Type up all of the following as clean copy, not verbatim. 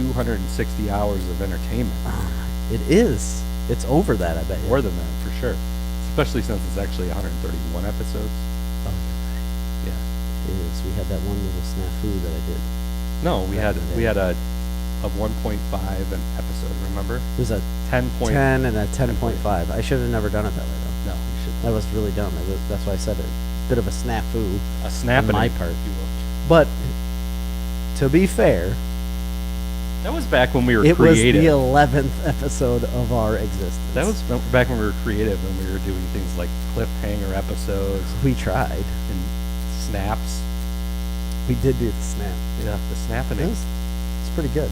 260 hours of entertainment. It is. It's over that, I bet. More than that, for sure. Especially since it's actually 131 episodes. Oh, Yeah. it is. We had that one little snafu that I did. No, we Back had in the day. we had a 1.5 an episode. Remember? It was a 10 10 and a 10.5. I should have never done it that way, though. No, you should. That was really dumb. That's why I said it. Bit of a snafu A snap on my in it, part. if you will. But to be fair, That was back when we were it creative. was the 11th episode of our existence. That was back when we were creative and we were doing things like cliffhanger episodes We tried. and snaps. We did do the snap. Yeah, the snapping. It's pretty good.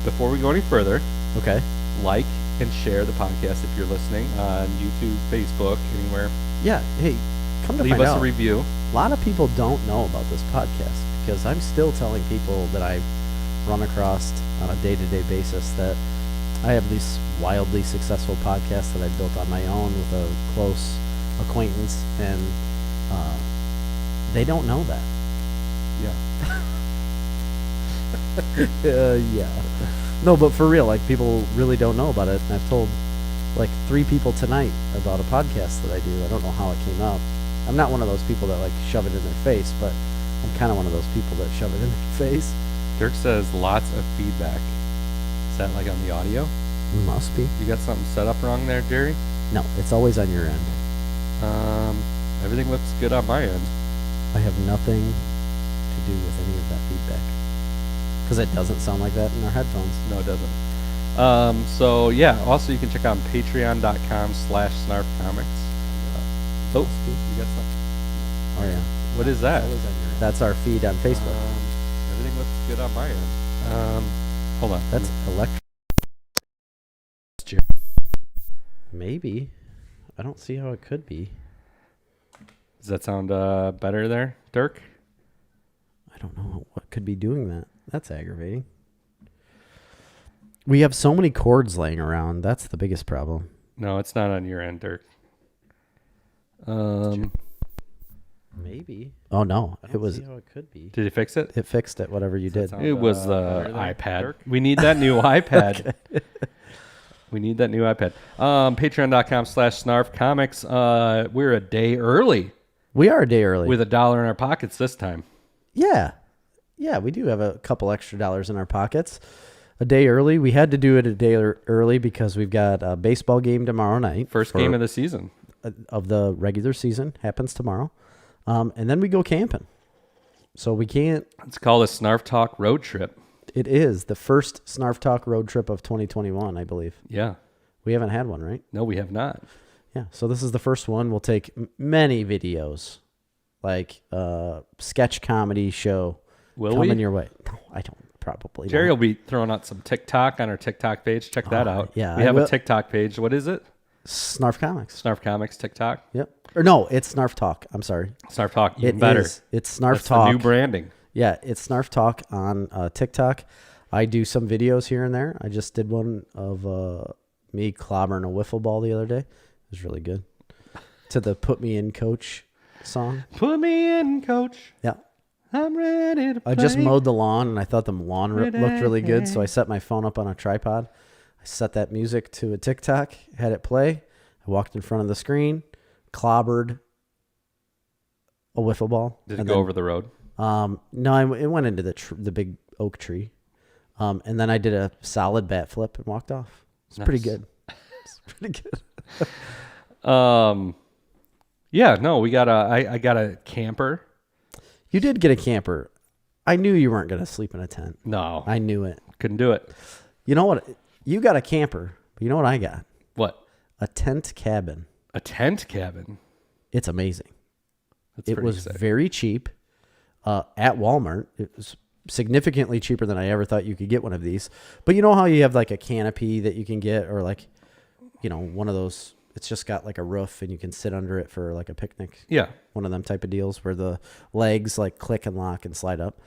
Before we go any further, Okay. like and share the podcast if you're listening on YouTube, Facebook, anywhere. Yeah. Hey, come to Leave find us out, a review. a lot of people don't know about this podcast because I'm still telling people that I run across on a day-to-day basis that I have this wildly successful podcast that I built on my own with a close acquaintance, and they don't know that. Yeah. Yeah. No, but for real, like, people really don't know about it. And I've told like 3 people tonight about a podcast that I do. I don't know how it came up. I'm not one of those people that like shove it in their face, but I'm kind of one of those people that shove it in their face. Dirk says lots of feedback. Is that like on the audio? Must be. You got something set up wrong there, Jerry? No, it's always on your end. Everything looks good on my end. I have nothing to do with any of that feedback because it doesn't sound like that in our headphones. No, it doesn't. So yeah, also you can check out patreon.com/snarfcomics. Oh, you got something. Oh yeah, What is that? that's our feed on Facebook. Everything looks good on my end. Hold on. That's electric. Maybe. I don't see how it could be. Does that sound better there, Dirk? I don't know what could be doing that. That's aggravating. We have so many cords laying around. That's the biggest problem. No, it's not on your end, Dirk. Maybe. Oh no, it was. see how it could be. Did you fix it? It fixed it. Whatever you did. It was the iPad. We need that new iPad. We need that new iPad. Patreon.com/snarfcomics. We're a day early We are a day early. with $1 in our pockets this time. Yeah. Yeah, we do have a couple extra dollars in our pockets. A day early. We had to do it a day early because we've got a baseball game tomorrow night. First game of the season. Of the regular season. Happens tomorrow. And then we go camping. So we can't. It's called a Snarf Talk road trip. It is the first Snarf Talk road trip of 2021, I believe. Yeah. We haven't had one, right? No, we have not. Yeah. So this is the first one. We'll take many videos, like sketch comedy show Will coming we? your way. No, I don't. Probably Jerry not. will be throwing out some TikTok on our TikTok page. Check that out. yeah, We I have a will. TikTok page. What is it? Snarf Comics. Snarf Comics TikTok. Yep. Or no, it's Snarf Talk. I'm sorry. Snarf Talk, even It better. is. It's Snarf That's Talk. the new branding. Yeah, it's Snarf Talk on TikTok. I do some videos here and there. I just did one of me clobbering a wiffle ball the other day. It was really good. To the "Put Me In, Coach" song. Put me in, coach. Yeah. I'm ready to play. I just mowed the lawn, and I thought the lawn looked really good, so I set my phone up on a tripod. I set that music to a TikTok, had it play. I walked in front of the screen, clobbered a wiffle ball. Did it and go then- over the road? No, it went into the big oak tree. And then I did a solid bat flip and walked off. It's pretty Nice. good. It's pretty good. Yeah, no, we got I got a camper. You did get a camper. I knew you weren't going to sleep in a tent. No, I knew it. couldn't do it. You know what? You got a camper. But you know what I got? What? A tent cabin. A tent cabin. It's amazing. That's It pretty was sick. very cheap at Walmart. It was significantly cheaper than I ever thought you could get one of these. But you know how you have like a canopy that you can get, or like, you know, one of those, it's just got like a roof and you can sit under it for like a picnic. Yeah. One of them type of deals where the legs like click and lock and slide up.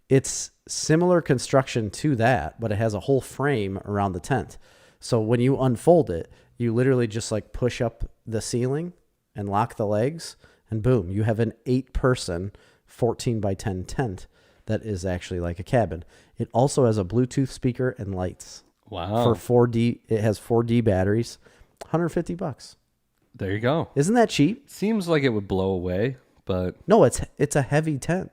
It's similar construction to that, but it has a whole frame around the tent. So when you unfold it, you literally just like push up the ceiling and lock the legs, and boom, you have an 8-person 14 by 10 tent. that is actually like a cabin. It also has a Bluetooth speaker and lights. Wow. For 4D, it has 4D batteries. $150. There you go. Isn't that cheap? Seems like it would blow away, but No, it's a heavy tent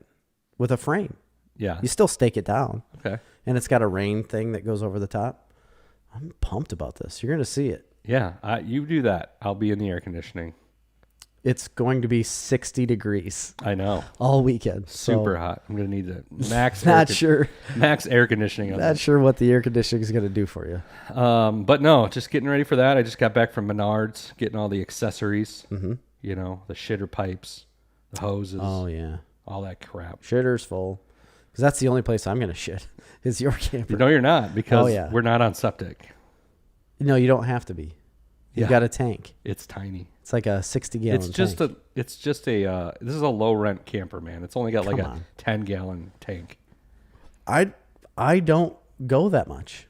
with a frame. yeah. You still stake it down. Okay. And it's got a rain thing that goes over the top. I'm pumped about this. You're going to see it. Yeah, you do that. I'll be in the air conditioning. It's going to be 60 degrees I know. all weekend. Super hot. I'm going to need the max max air conditioning on Not this. sure what the air conditioning is going to do for you. But no, just getting ready for that. I just got back from Menards, getting all the accessories. Mm-hmm. You know, the shitter pipes, the hoses. Oh, yeah. All that crap. Shitter's full. Because that's the only place I'm going to shit is your camper. No, you're not, because yeah. we're not on septic. No, you don't have to be. You've got a tank. It's tiny. It's like a 60-gallon It's just tank. this is a low rent camper, man. It's only got like a 10-gallon tank. I don't go that much.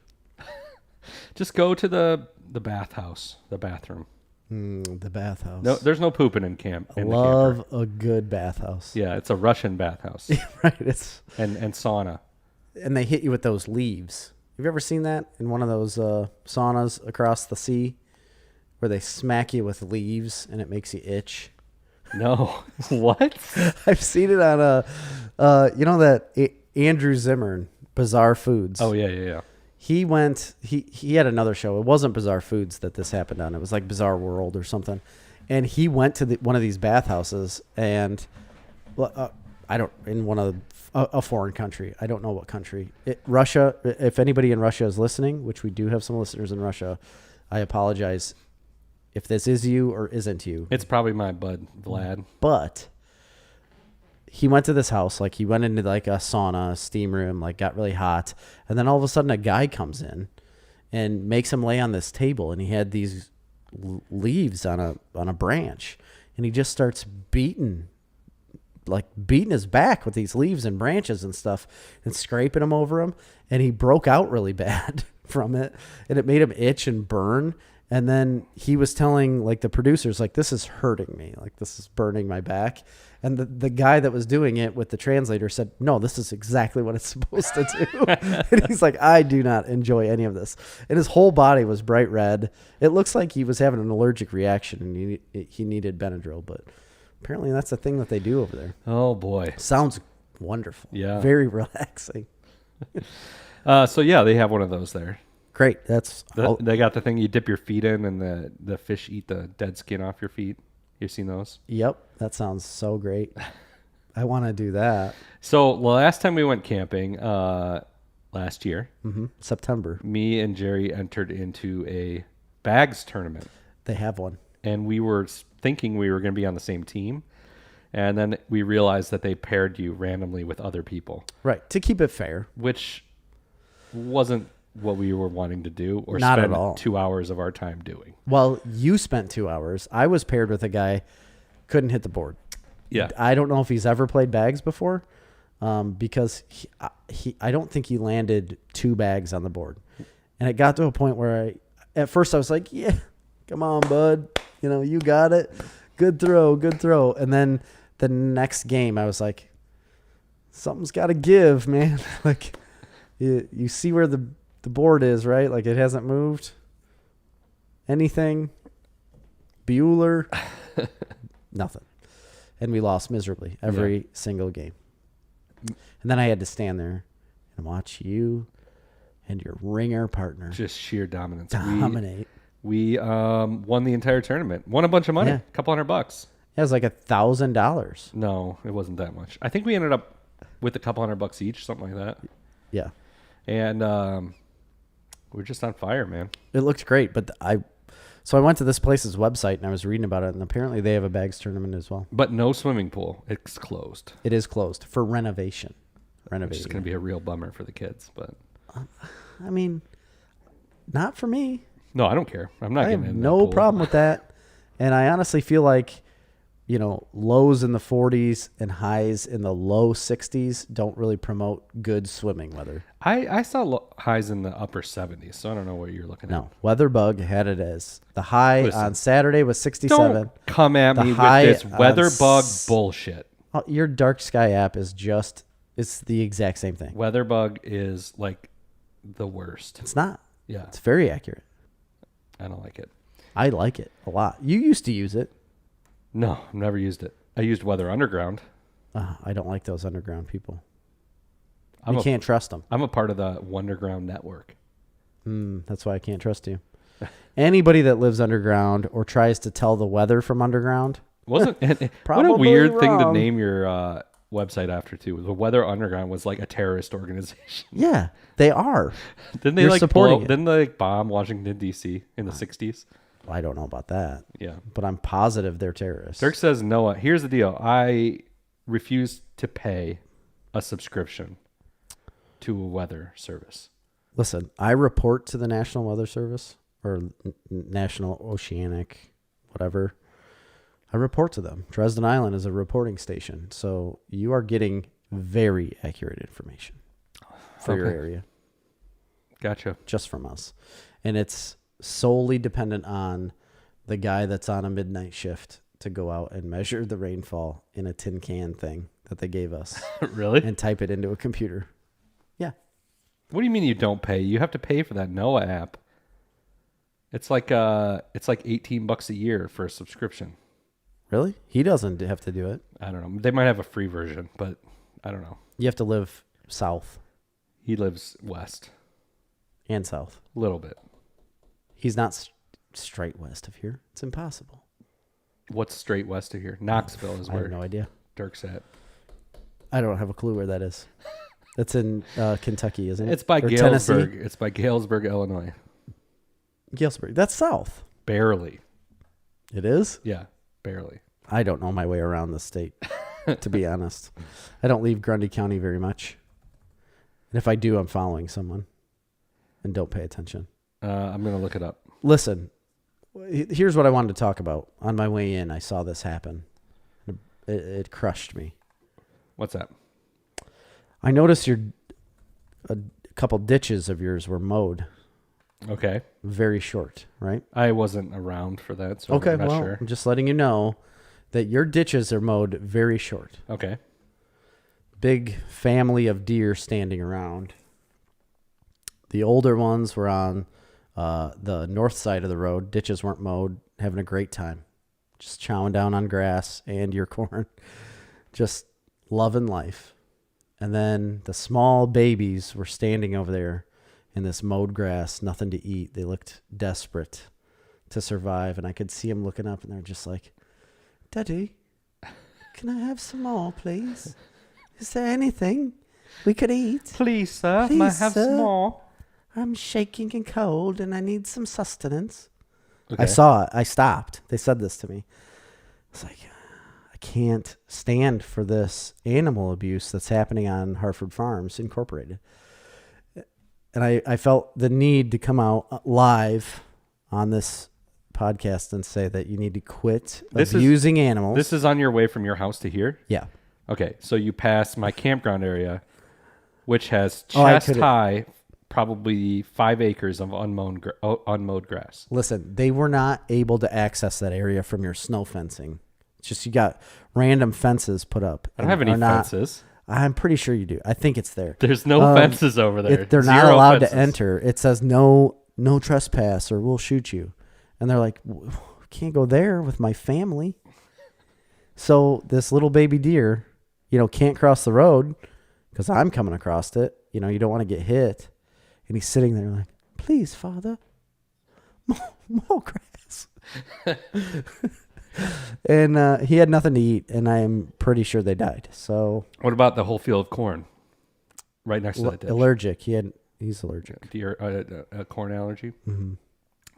Just go to the bathhouse, the bathroom. The bathhouse. No, there's no pooping in camp. I love a good bathhouse. Yeah, it's a Russian bathhouse. Right. It's and sauna. and they hit you with those leaves. Have you ever seen that in one of those saunas across the sea where they smack you with leaves and it makes you itch? No. What? I've seen it on Andrew Zimmern, Bizarre Foods. Oh, yeah. He had another show. It wasn't Bizarre Foods that this happened on. It was like Bizarre World or something. And he went to one of these bathhouses and in a foreign country. I don't know what country. Russia. If anybody in Russia is listening, which we do have some listeners in Russia, I apologize if this is you or isn't you. It's probably my bud, Vlad. But he went to this house, like he went into like a sauna, a steam room, like got really hot. And then all of a sudden a guy comes in and makes him lay on this table. And he had these leaves on a branch. And he just starts beating his back with these leaves and branches and stuff and scraping them over him. And he broke out really bad from it. And it made him itch and burn. And then he was telling like the producers, like, this is hurting me. Like, this is burning my back. And the guy that was doing it with the translator said, no, this is exactly what it's supposed to do. And he's like, I do not enjoy any of this. And his whole body was bright red. It looks like he was having an allergic reaction and he needed Benadryl. But apparently that's the thing that they do over there. Oh, boy. Sounds wonderful. Yeah. Very relaxing. So, yeah, they have one of those there. Great. They got the thing you dip your feet in and the fish eat the dead skin off your feet. You've seen those? Yep. That sounds so great. I want to do that. So the last time we went camping, last year, September, me and Jerry entered into a bags tournament. They have one. And we were thinking we were going to be on the same team. And then we realized that they paired you randomly with other people. Right. To keep it fair. Which wasn't what we were wanting to do or Not spend at all. 2 hours of our time doing. Well, you spent 2 hours. I was paired with a guy, couldn't hit the board. Yeah. I don't know if he's ever played bags before, because I don't think he landed 2 bags on the board. And it got to a point where at first I was like, yeah, come on, bud. You got it. Good throw. And then the next game I was like, something's got to give, man. Like you see where the board is, right? Like it hasn't moved. Anything? Bueller? Nothing. And we lost miserably every single game. And then I had to stand there and watch you and your ringer partner Just sheer dominance. dominate. We won the entire tournament. Won a bunch of money. Yeah. A couple $100. It was like $1,000. No, it wasn't that much. I think we ended up with a couple $100 each, something like that. Yeah. And we're just on fire, man. It looked great, but so I went to this place's website and I was reading about it, and apparently they have a bags tournament as well. But no swimming pool. It's closed. It is closed for renovation. Which is going to be a real bummer for the kids. But I mean, not for me. no, I don't care. I'm not I getting have in that no pool. problem with that. And I honestly feel like, lows in the 40s and highs in the low 60s don't really promote good swimming weather. I saw highs in the upper 70s, so I don't know what you're looking No, Weatherbug had it as the high on Saturday was at. 67. Don't come at The me with high this on Weatherbug bullshit. Your Dark Sky app is just It's the exact same thing. Weather bug is like the worst. It's not. Yeah. It's very accurate. I don't like it. I like it a lot. You used to use it. No, I've never used it. I used Weather Underground. I don't like those underground people. You can't trust them. I'm a part of the Wonderground network. That's why I can't trust you. Anybody that lives underground or tries to tell the weather from underground. What a Probably weird thing to wrong. name your website after, too. The Weather Underground was like a terrorist organization. Yeah, they are. Didn't they You're like supporting it. Didn't they like bomb Washington, D.C. in the 60s? I don't know about that. Yeah. But I'm positive they're terrorists. Dirk says, Noah, here's the deal. I refuse to pay a subscription to a weather service. Listen, I report to the National Weather Service or National Oceanic, whatever. I report to them. Dresden Island is a reporting station. So you are getting very accurate information for your area. Gotcha. Just from us. And it's solely dependent on the guy that's on a midnight shift to go out and measure the rainfall in a tin can thing that they gave us Really? and type it into a computer. Yeah. What do you mean you don't pay? You have to pay for that NOAA app. It's like $18 a year for a subscription. Really? He doesn't have to do it. I don't know. They might have a free version, but I don't know. You have to live south He lives west and south. a little bit. He's not straight west of here. It's impossible. What's straight west of here? Knoxville is I have where no idea. Dirk's at. I don't have a clue where that is. That's in Kentucky, isn't it? It's by Or Galesburg. Tennessee? It's by Galesburg, Illinois. Galesburg. That's south. Barely. It is? Yeah, barely. I don't know my way around the state, to be honest. I don't leave Grundy County very much. And if I do, I'm following someone and don't pay attention. I'm going to look it up. Listen, here's what I wanted to talk about. On my way in, I saw this happen. It crushed me. What's that? I noticed a couple ditches of yours were mowed. Okay. Very short, right? I wasn't around for that, so Okay, I'm not well, sure. I'm just letting you know that your ditches are mowed very short. Okay. Big family of deer standing around. The older ones were on the north side of the road. Ditches weren't mowed, having a great time. Just chowing down on grass and your corn. Just loving life. And then the small babies were standing over there in this mowed grass, nothing to eat. They looked desperate to survive. And I could see them looking up and they're just like, Daddy, can I have some more, please? Is there anything we could eat? Please, sir. Please, may I have sir. some more? I'm shaking and cold and I need some sustenance. Okay. I saw it. I stopped. They said this to me. It's like, I can't stand for this animal abuse that's happening on Hartford Farms Incorporated. And I felt the need to come out live on this podcast and say that you need to quit abusing animals. This is on your way from your house to here? Yeah. Okay, so you pass my campground area, which has I chest could've- high, probably 5 acres of unmowed grass. Listen, they were not able to access that area from your snow fencing. It's just you got random fences put up. I don't have any fences. I'm pretty sure you do. I think it's there. There's no fences over there. They're not Zero allowed fences. to enter. It says no trespass or we'll shoot you. And they're like, can't go there with my family. So this little baby deer, can't cross the road because I'm coming across it. You don't want to get hit. And he's sitting there like, please, Father, more grass. And he had nothing to eat, and I'm pretty sure they died. So What about the whole field of corn right next to that ditch? allergic. He's allergic. Deer, a corn allergy? Mm-hmm.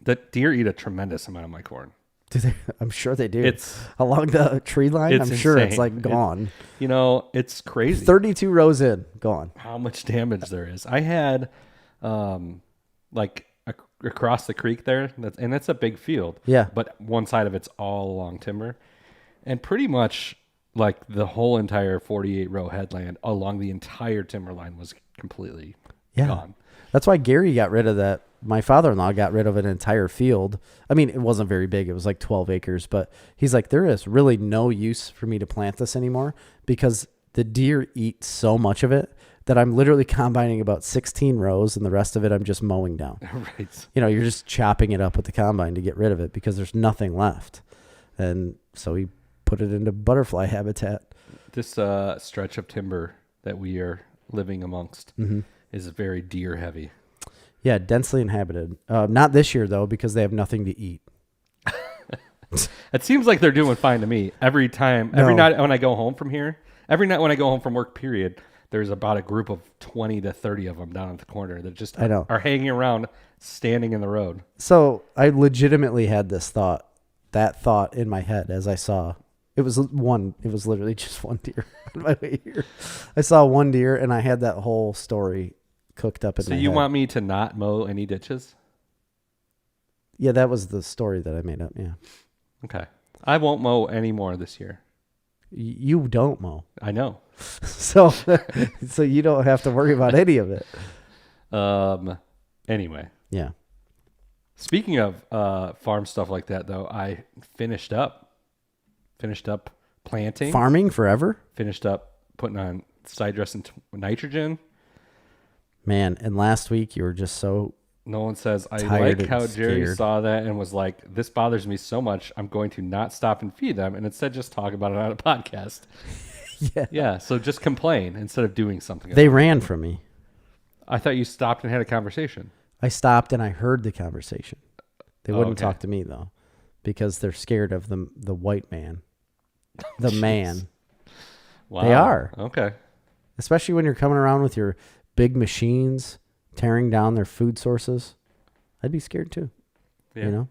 The deer eat a tremendous amount of my corn. Do they? I'm sure they do. It's along the tree line. it's I'm sure it's insane. like gone. It's crazy 32 rows in, gone. how much damage there is. I had across the creek there, and it's a big field. Yeah. But one side of it's all along timber. And pretty much like the whole entire 48 row headland along the entire timber line was completely gone. That's why Gary got rid of that. My father-in-law got rid of an entire field. I mean, it wasn't very big. It was like 12 acres. But he's like, there is really no use for me to plant this anymore because the deer eat so much of it that I'm literally combining about 16 rows, and the rest of it I'm just mowing down. Right. You know, you're just chopping it up with the combine to get rid of it because there's nothing left. And so we put it into butterfly habitat. This stretch of timber that we are living amongst is very deer heavy. Yeah, densely inhabited. Not this year, though, because they have nothing to eat. It seems like they're doing fine to me. Every night when I go home from here, every night when I go home from work, period, there's about a group of 20 to 30 of them down at the corner that just are hanging around, standing in the road. So I legitimately had that thought in my head as I saw. It was literally just one deer on my way here. I saw one deer, and I had that whole story cooked up in my head. So you want me to not mow any ditches? Yeah, that was the story that I made up, yeah. Okay. I won't mow any more this year. You don't mow. I know. So you don't have to worry about any of it. Anyway. Yeah. Speaking of farm stuff like that, though, I finished up planting. Farming forever? Finished up putting on side dress and nitrogen. Man, and last week you were just so Nolan says, I tired like how and Jerry scared. saw that and was like, this bothers me so much, I'm going to not stop and feed them, and instead just talk about it on a podcast. Yeah. Yeah, so just complain instead of doing something. They ran from me. I thought you stopped and had a conversation. I stopped and I heard the conversation. They wouldn't okay. talk to me, though, because they're scared of the white man. The man. Wow. They are. Okay. Especially when you're coming around with your big machines tearing down their food sources. I'd be scared too. Yeah. You know?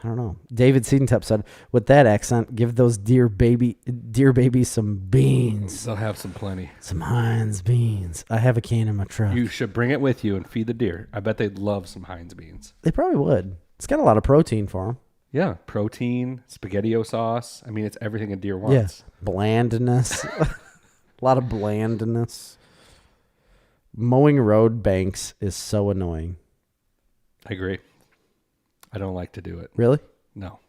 I don't know. David Seedentep said, with that accent, give those deer babies some beans. They'll have some plenty. Some Heinz beans. I have a can in my truck. You should bring it with you and feed the deer. I bet they'd love some Heinz beans. They probably would. It's got a lot of protein for them. Yeah. Protein, SpaghettiO sauce. I mean, it's everything a deer wants. Yeah. Blandness. A lot of blandness. Mowing road banks is so annoying. I agree. I don't like to do it. Really? No.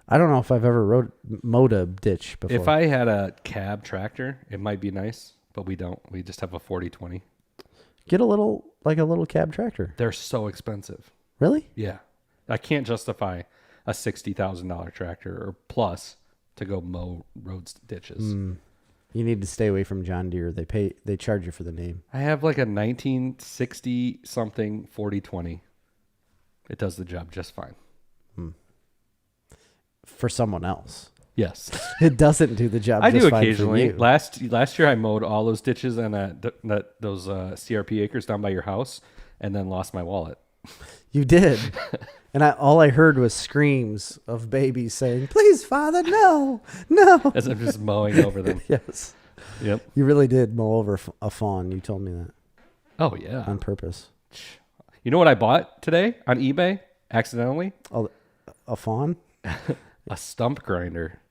I don't know if I've ever mowed a ditch before. If I had a cab tractor, it might be nice, but we don't. We just have a 40/20. Get a little cab tractor. They're so expensive. Really? Yeah. I can't justify a $60,000 tractor or plus to go mow roads, ditches. You need to stay away from John Deere. They charge you for the name. I have like a 1960 something 40/20. It does the job just fine. For someone else. Yes. It doesn't do the job I just do fine occasionally. for you. Last year I mowed all those ditches and those CRP acres down by your house and then lost my wallet. You did. And all I heard was screams of babies saying, please, Father, no. As I'm just mowing over them. Yes. Yep. You really did mow over a fawn. You told me that. Oh, yeah. On purpose. You know what I bought today on eBay accidentally? Oh, a fawn? A stump grinder.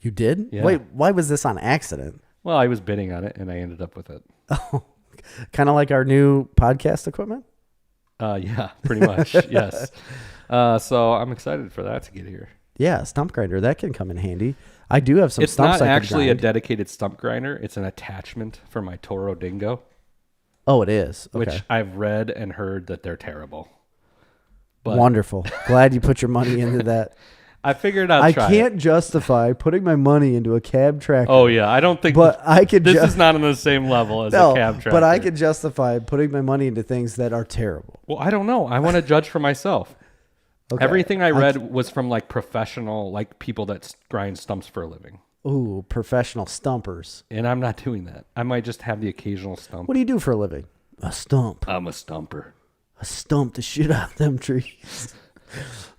You did? Yeah. Wait, why was this on accident? Well, I was bidding on it and I ended up with it. Oh, kind of like our new podcast equipment? Yeah, pretty much. Yes. So I'm excited for that to get here. Yeah, stump grinder. That can come in handy. I do have some It's stumps not I could actually a grind. dedicated stump grinder. It's an attachment for my Toro Dingo, Oh, it is. Okay. which I've read and heard that they're terrible. But Wonderful. Glad you put your money into that. I figured I'd I try can't it. justify putting my money into a cab tractor. Oh, yeah. I don't think But I could this just is not on the same level as a cab tractor. but I could justify putting my money into things that are terrible. Well, I don't know. I want to judge for myself. Okay. Everything I read was from like professional, like people that grind stumps for a living. Ooh, professional stumpers. And I'm not doing that. I might just have the occasional stump. What do you do for a living? A stump. I'm a stumper. I stump the shit out of them trees.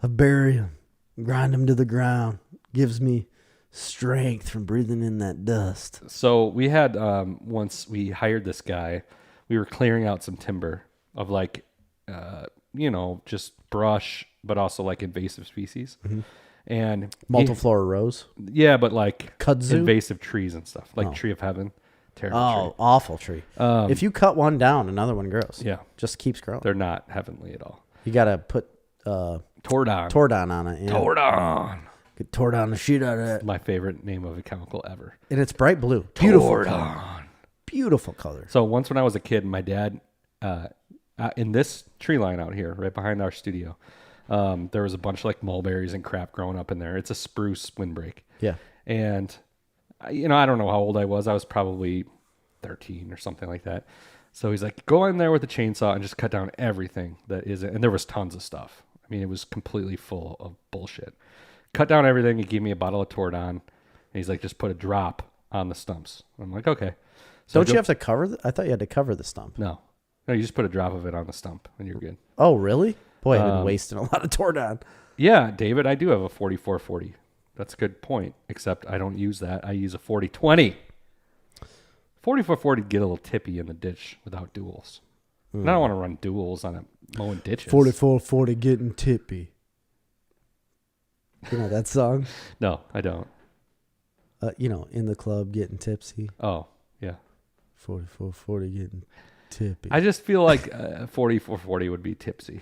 I bury them, grind them to the ground. Gives me strength from breathing in that dust. So we had, once we hired this guy, we were clearing out some timber of like, just brush, but also like invasive species. Mm-hmm. And Multiflora rose. Yeah, but like Kudzu? invasive trees and stuff, like tree of heaven. Terrible tree. Awful tree. If you cut one down, another one grows. Yeah. Just keeps growing. They're not heavenly at all. You got to put Tordon. Tordon on it. Yeah. Tordon. It tore down the shit out of that. My favorite name of a chemical ever. And it's bright blue. Beautiful Tore color. down. Beautiful color. So once when I was a kid, my dad, in this tree line out here, right behind our studio, there was a bunch of like mulberries and crap growing up in there. It's a spruce windbreak. Yeah. And, I don't know how old I was. I was probably 13 or something like that. So he's like, go in there with a chainsaw and just cut down everything that isn't. And there was tons of stuff. I mean, it was completely full of bullshit. Cut down everything. He gave me a bottle of Tordon. And he's like, just put a drop on the stumps. I'm like, okay. So Don't you have to cover? I thought you had to cover the stump. No, you just put a drop of it on the stump and you're good. Oh, really? Boy, I've been wasting a lot of Tordon. Yeah, David, I do have a 4440. That's a good point, except I don't use that. I use a 4020. 4440 get a little tippy in the ditch without duels. And I don't want to run duels on a mowing ditches. 4440 getting tippy. You know that song? No, I don't. In the club getting tipsy. Oh, yeah. 4440 getting tippy. I just feel like 4440 would be tipsy.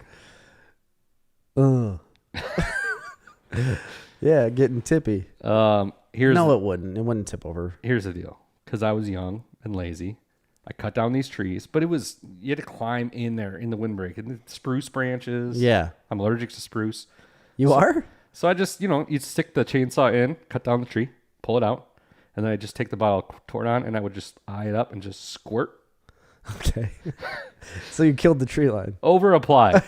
Yeah, getting tippy. It wouldn't. It wouldn't tip over. Here's the deal. Because I was young and lazy, I cut down these trees, but you had to climb in there in the windbreak and the spruce branches. Yeah. I'm allergic to spruce. You are? So I just, you'd stick the chainsaw in, cut down the tree, pull it out, and then I just take the bottle of Tordon and I would just eye it up and just squirt. Okay. So you killed the tree line. Over apply,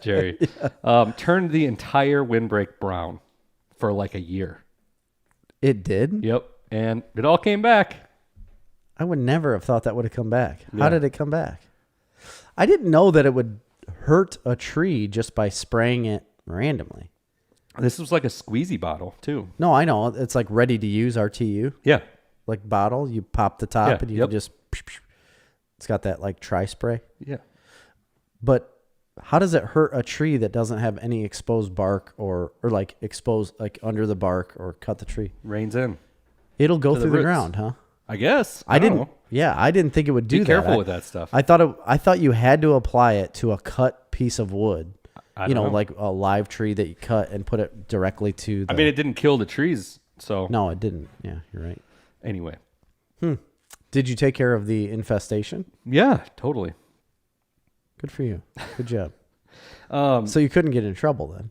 Jerry. Yeah. Turned the entire windbreak brown for like a year. It did? Yep. And it all came back. I would never have thought that would have come back. Yeah. How did it come back? I didn't know that it would hurt a tree just by spraying it randomly. This was like a squeezy bottle, too. No, I know. It's like ready to use RTU. Yeah. Like bottle. You pop the top and you can just... It's got that like tri-spray. Yeah. But how does it hurt a tree that doesn't have any exposed bark or like exposed like under the bark or cut the tree? Rains in. It'll go through the roots. ground, huh? I guess. I didn't know. Yeah, I didn't think it would do that. Be careful with that stuff. I thought you had to apply it to a cut piece of wood. I don't know. Like a live tree that you cut and put it directly to the... I mean, it didn't kill the trees, so... No, it didn't. Yeah, you're right. Anyway. Did you take care of the infestation? Yeah, totally. Good for you. Good job. So you couldn't get in trouble then?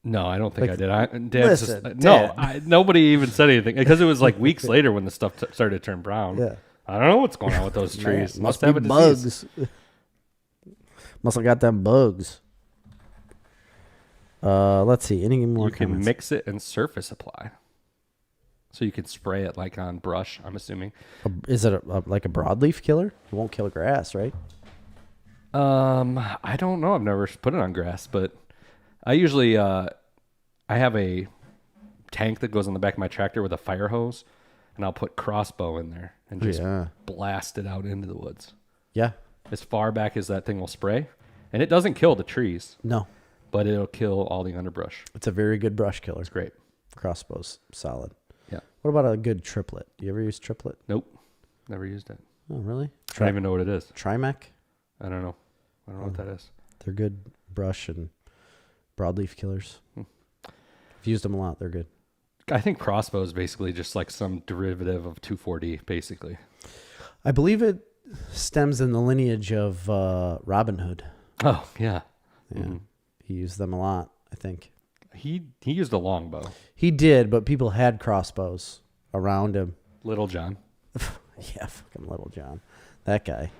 No, I don't think Like, I did. Dad listen, just, Dad. no, nobody even said anything because it was like weeks later when the stuff started to turn brown. Yeah. I don't know what's going on with those trees. Man, must have be a disease. bugs. Must have got them bugs. Let's see. Any more You can comments? mix it and surface apply. So you can spray it like on brush, I'm assuming. Is it like a broadleaf killer? It won't kill grass, right? I don't know. I've never put it on grass, but I usually I have a tank that goes on the back of my tractor with a fire hose, and I'll put crossbow in there and just blast it out into the woods. Yeah. As far back as that thing will spray. And it doesn't kill the trees, No. but it'll kill all the underbrush. It's a very good brush killer. It's great. Crossbow's solid. Yeah. What about a good triplet? Do you ever use triplet? Nope. Never used it. Oh, really? I don't even know what it is. Trimec? I don't know. I don't know what that is. They're good brush and broadleaf killers. I've used them a lot. They're good. I think crossbow is basically just like some derivative of 2,4-D, basically. I believe it stems in the lineage of Robin Hood. Oh, yeah. Yeah. Mm-hmm. He used them a lot, I think. He used a longbow. He did, but people had crossbows around him. Little John. Yeah, fucking Little John. That guy.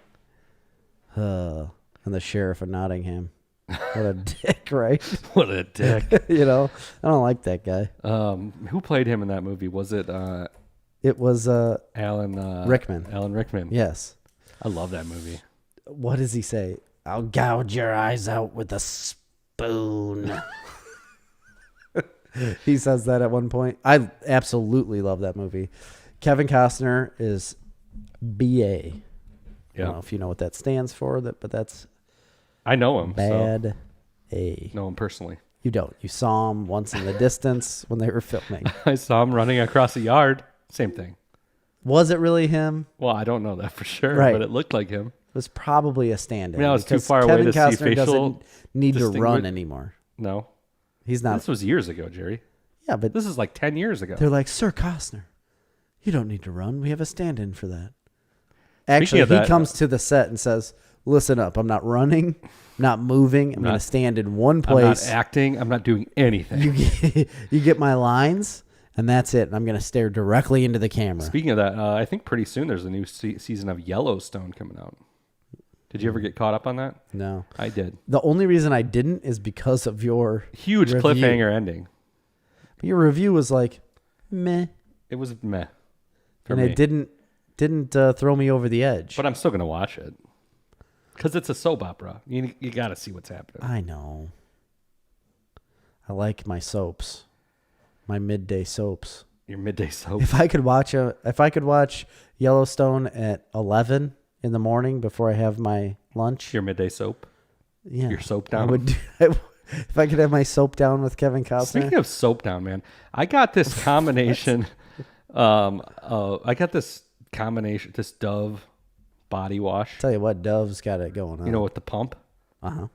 And the sheriff of Nottingham. What a dick, right? What a dick. I don't like that guy. Who played him in that movie? Was it It was Alan Rickman. Alan Rickman. Yes. I love that movie. What does he say? I'll gouge your eyes out with a spoon. He says that at one point. I absolutely love that movie. Kevin Costner is BA. I don't know if you know what that stands for, but that's... I know him. Bad A. Know him personally. You don't. You saw him once in the distance when they were filming. I saw him running across a yard. Same thing. Was it really him? Well, I don't know that for sure, Right. but it looked like him. It was probably a stand-in. I was too because far Kevin away to Costner see facial doesn't need to run distinguish- anymore. No. He's not. This was years ago, Jerry. Yeah, but this is like 10 years ago. They're like, Sir Costner, you don't need to run. We have a stand-in for that. Actually, he comes to the set and says, listen up. I'm not running, not moving. I'm going to stand in one place. I'm not acting. I'm not doing anything. You get my lines, and that's it. And I'm going to stare directly into the camera. Speaking of that, I think pretty soon there's a new season of Yellowstone coming out. Did you ever get caught up on that? No. I did. The only reason I didn't is because of your huge review. Cliffhanger ending. But your review was like, meh. It was meh. And it didn't throw me over the edge. But I'm still going to watch it. Because it's a soap opera. You got to see what's happening. I know. I like my soaps. My midday soaps. Your midday soap. If I could watch Yellowstone at 11 in the morning before I have my lunch. Your midday soap? Yeah. Your soap down? If I could have my soap down with Kevin Costner. Speaking of soap down, man, I got this combination. This Dove body wash. Tell you what, Dove's got it going on. You know, with the pump. Uh-huh.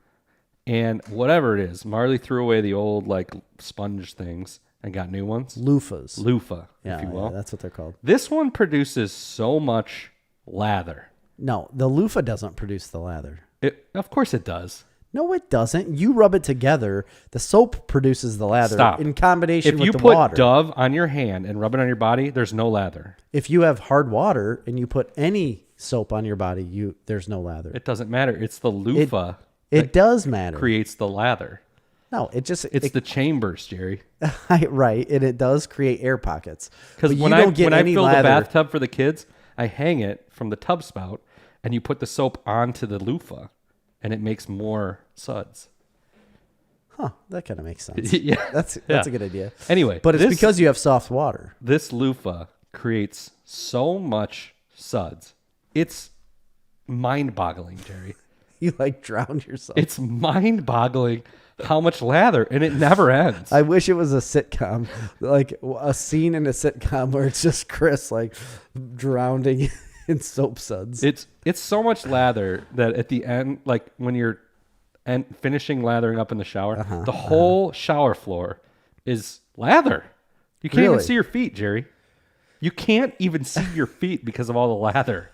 And whatever it is, Marley threw away the old like sponge things and got new ones. Loofah, if you will. Yeah, that's what they're called. This one produces so much lather. No, the loofah doesn't produce the lather. Of course it does. No, it doesn't. You rub it together. The soap produces the lather. Stop. In combination with the water. If water. you put Dove on your hand and rub it on your body, there's no lather. If you have hard water and you put any soap on your body, there's no lather. It doesn't matter. It's the loofah. It does matter. Creates the lather. No, it's the chambers, Jerry. Right, and it does create air pockets. Because when I fill the bathtub for the kids, I hang it from the tub spout, and you put the soap onto the loofah, and it makes more suds. Huh, that kind of makes sense. Yeah. That's a good idea. Anyway. But it's because you have soft water. This loofah creates so much suds. It's mind-boggling, Jerry. You like drown yourself. It's mind-boggling how much lather, and it never ends. I wish it was a sitcom, like a scene in a sitcom where it's just Chris like drowning in soap suds. It's so much lather that at the end, like when you're finishing lathering up in the shower, the whole shower floor is lather. You can't even see your feet, Jerry. You can't even see your feet because of all the lather.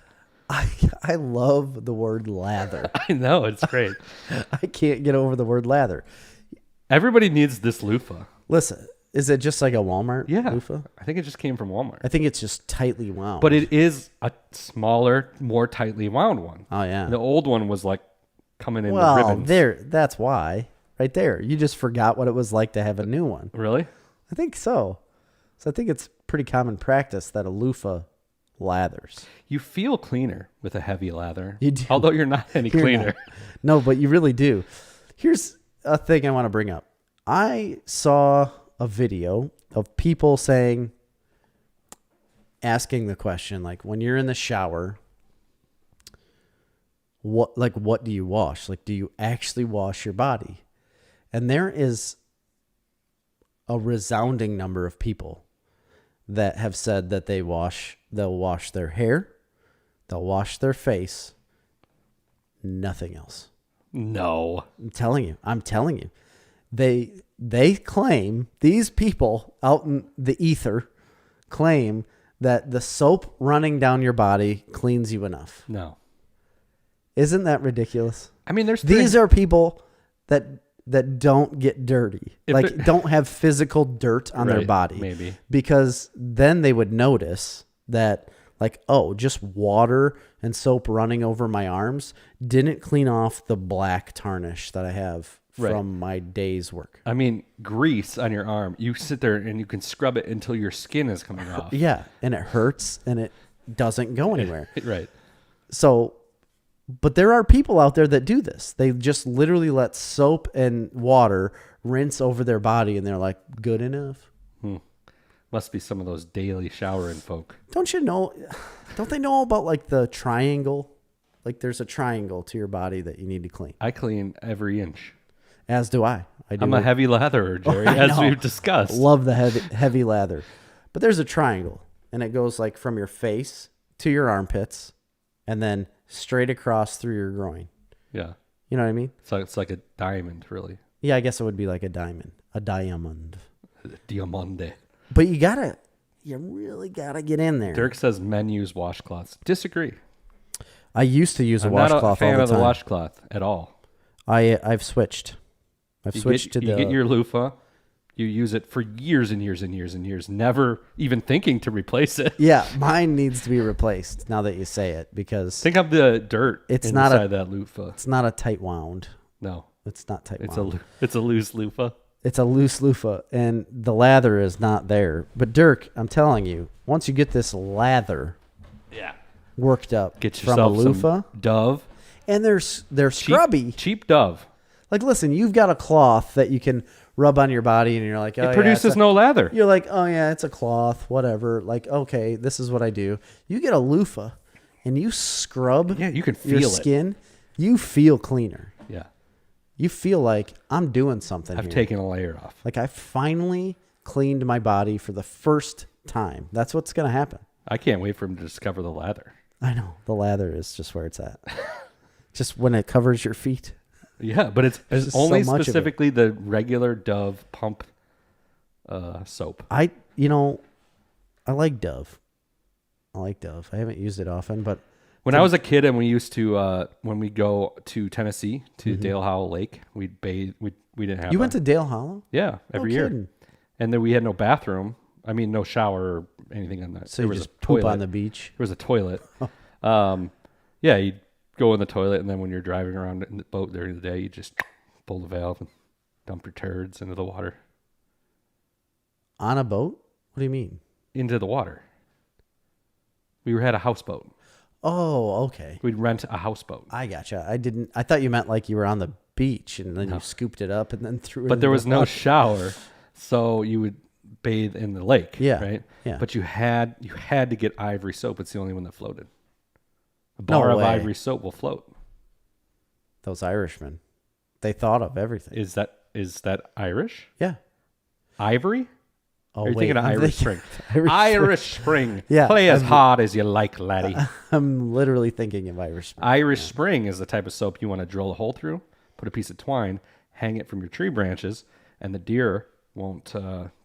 I love the word lather. I know, it's great. I can't get over the word lather. Everybody needs this loofah. Listen, is it just like a Walmart loofah? I think it just came from Walmart. I think it's just tightly wound. But it is a smaller, more tightly wound one. Oh, yeah. The old one was like coming in the ribbons. That's why. Right there. You just forgot what it was like to have a new one. Really? I think so. So I think it's pretty common practice that a loofah lathers. You feel cleaner with a heavy lather. You do. Although you're not any cleaner. Not. No, but you really do. Here's a thing I want to bring up. I saw a video of people asking the question, like, when you're in the shower, what do you wash? Like, do you actually wash your body? And there is a resounding number of people that have said that they'll wash their hair, they'll wash their face, nothing else. No. I'm telling you. They claim, these people out in the ether claim that the soap running down your body cleans you enough. No. Isn't that ridiculous? I mean, these are people that don't get dirty, don't have physical dirt on their body. Maybe. Because then they would notice that, like, oh, just water and soap running over my arms didn't clean off the black tarnish that I have from my day's work. I mean, grease on your arm. You sit there and you can scrub it until your skin is coming off. Yeah, and it hurts and it doesn't go anywhere. Right. So, but there are people out there that do this. They just literally let soap and water rinse over their body and they're like, good enough. Must be some of those daily showering folk. Don't they know about like the triangle? Like there's a triangle to your body that you need to clean. I clean every inch. As do I. I'm a heavy latherer, Jerry, as we've discussed. Love the heavy lather. But there's a triangle and it goes like from your face to your armpits and then straight across through your groin. Yeah. You know what I mean? So it's like a diamond, really. Yeah, I guess it would be like a diamond. A diamond. Diamante. But you really gotta get in there. Dirk says men use washcloths. Disagree. I used to use a I'm washcloth not a fan all the of time. the washcloth at all. I've switched. I've switched to the. You get your loofah. You use it for years and years and years and years, never even thinking to replace it. Yeah, mine needs to be replaced now that you say it, because Think of the dirt It's inside not a- that loofah. it's not a tight wound. No, It's not tight it's wound. it's a loose loofah. It's a loose loofah, and the lather is not there. But Dirk, I'm telling you, once you get this lather Yeah, worked up get from yourself a loofah, some Dove. and they're scrubby. Cheap Dove. Like, listen, you've got a cloth that you can rub on your body, and you're like, oh, It produces no lather. You're like, oh yeah, it's a cloth, whatever. Like, okay, this is what I do. You get a loofah, and you scrub. Yeah, you can your feel it. skin. You feel cleaner. Yeah, You feel like I'm doing something. I've here. taken a layer off. Like I finally cleaned my body for the first time. That's what's gonna happen. I can't wait for him to discover the lather. I know the lather is just where it's at. Just when it covers your feet. Yeah, but it's just only so much of it. specifically the regular Dove pump soap. I like Dove. I haven't used it often, but When I was a kid and we used to, when we go to Tennessee to Dale Howell Lake, we'd bathe. We didn't have. you went to Dale Hollow? yeah every year, kidding. and then we had no bathroom. I mean, no shower or anything on that. So there you was just a poop toilet. on the beach. There was a toilet. Yeah, you'd go in the toilet, and then when you're driving around in the boat during the day, you just pull the valve and dump your turds into the water. On a boat? What do you mean? Into the water. We had a houseboat. Oh, okay. We'd rent a houseboat. I gotcha. I thought you meant like you were on the beach and then you scooped it up and then threw it. But in there the was no water. shower, so you would bathe in the lake. Yeah, right. yeah. But you had to get Ivory soap. It's the only one that floated. A No bar of way. Ivory soap will float. Those Irishmen. They thought of everything. Is that Irish? Yeah. Ivory? Oh, Or are you wait, thinking of I'm Irish thinking- Spring? Irish Spring. Yeah, Play as I'm- hard as you like, laddie. I'm literally thinking of Irishmen. Irish Spring is the type of soap you want to drill a hole through, put a piece of twine, hang it from your tree branches, and the deer won't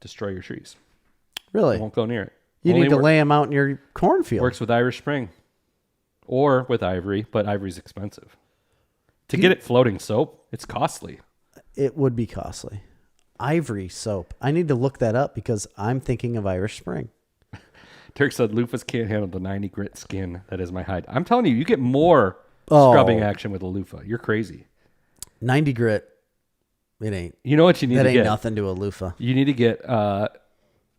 destroy your trees. Really? They won't go near it. You Only need to lay them out in your cornfield. Works with Irish Spring or with Ivory, but Ivory's expensive. To get it floating soap, it's costly. It would be costly. Ivory soap. I need to look that up because I'm thinking of Irish Spring. Turk said loofahs can't handle the 90 grit skin that is my hide. I'm telling you, you get more scrubbing action with a loofah. You're crazy. 90 grit. It ain't. You know what you need That to ain't get? nothing to a loofah. You need to get, I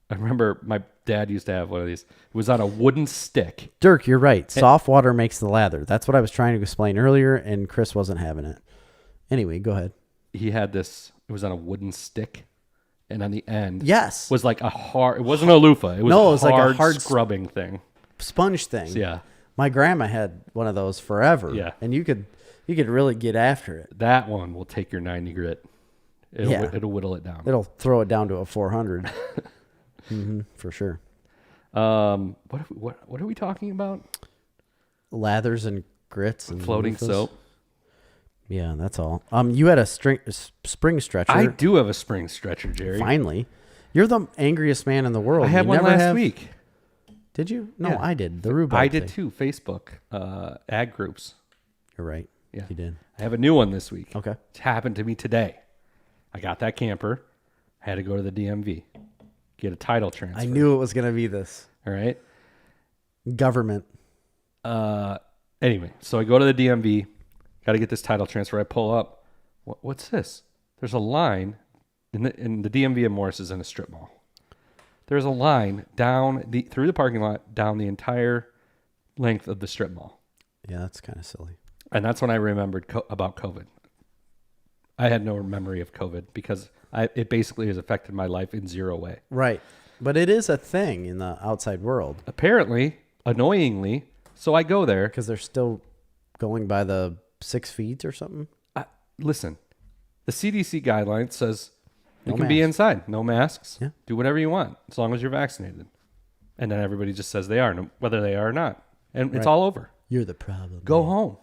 remember my dad used to have one of these. It was on a wooden stick. Dirk, you're right. Soft water makes the lather. That's what I was trying to explain earlier, and Chris wasn't having it. Anyway, go ahead. He had this, it was on a wooden stick. And on the end Yes. was like a hard, it wasn't a loofah. It was, like a hard scrubbing thing. Sponge thing. Yeah. My grandma had one of those forever. Yeah. And you could really get after it. That one will take your 90 grit. It'll whittle it down. It'll throw it down to a 400. For sure. What are we talking about? Lathers and grits and Floating loofahs. soap. Yeah, that's all. You had a spring stretcher. I do have a spring stretcher, Jerry. Finally. You're the angriest man in the world. I had You one never last have- week. Did you? No, Yeah. I did. The rhubarb I did thing. too. Facebook ad groups. You're right. Yeah. You did. I have a new one this week. Okay. It happened to me today. I got that camper. Had to go to the DMV. Get a title transfer. I knew it was going to be this. All right. Government. Anyway, so I go to the DMV. Got to get this title transfer. I pull up. What's this? There's a line in the DMV of Morris is in a strip mall. There's a line through the parking lot down the entire length of the strip mall. Yeah, that's kind of silly. And that's when I remembered about COVID. I had no memory of COVID because it basically has affected my life in zero way. Right. But it is a thing in the outside world Apparently, annoyingly, so I go there. because they're still going by the 6 feet or something. Listen, the CDC guidelines says you No can be masks. inside, no masks. Yeah. Do whatever you want as long as you're vaccinated. And then everybody just says they are, whether they are or not. And it's Right. all over. You're the problem. Go home.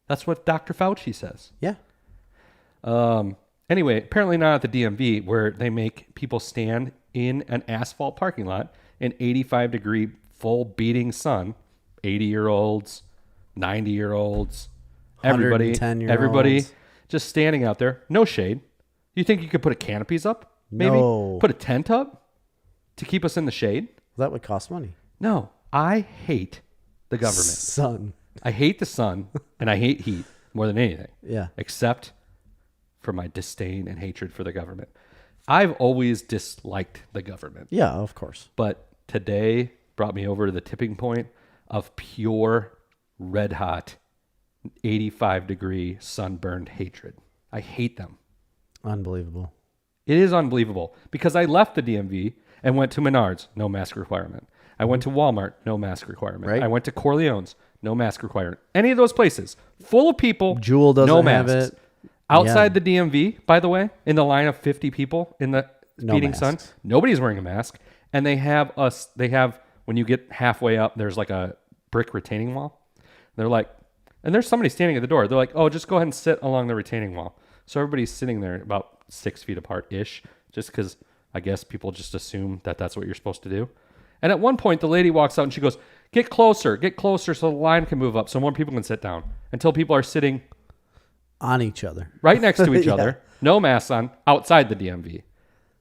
That's what Dr. Fauci says. Yeah. Anyway, apparently not at the DMV, where they make people stand in an asphalt parking lot in 85-degree full beating sun. 80-year-olds, 90-year-olds, everybody 110-year-olds. just standing out there. No shade. You think you could put canopies up? Maybe No. put a tent up to keep us in the shade? That would cost money. No, I hate the government. Sun. I hate the sun and I hate heat more than anything. Yeah. Except for my disdain and hatred for the government. I've always disliked the government. Yeah, of course. But today brought me over to the tipping point of pure, red hot, 85-degree sunburned hatred. I hate them. Unbelievable. It is unbelievable because I left the DMV and went to Menards, no mask requirement. I went to Walmart, no mask requirement. Right. I went to Corleone's, no mask requirement. Any of those places, full of people, Jewel doesn't no have masks. it. Outside the DMV, by the way, in the line of 50 people in the No beating sun, masks. nobody's wearing a mask. And they have when you get halfway up, there's like a brick retaining wall. They're like, and there's somebody standing at the door. They're like, oh, just go ahead and sit along the retaining wall. So everybody's sitting there about 6 feet apart-ish, just because I guess people just assume that that's what you're supposed to do. And at one point, the lady walks out and she goes, get closer so the line can move up so more people can sit down, until people are sitting On each other. right next to each Yeah. other, no masks on, outside the DMV.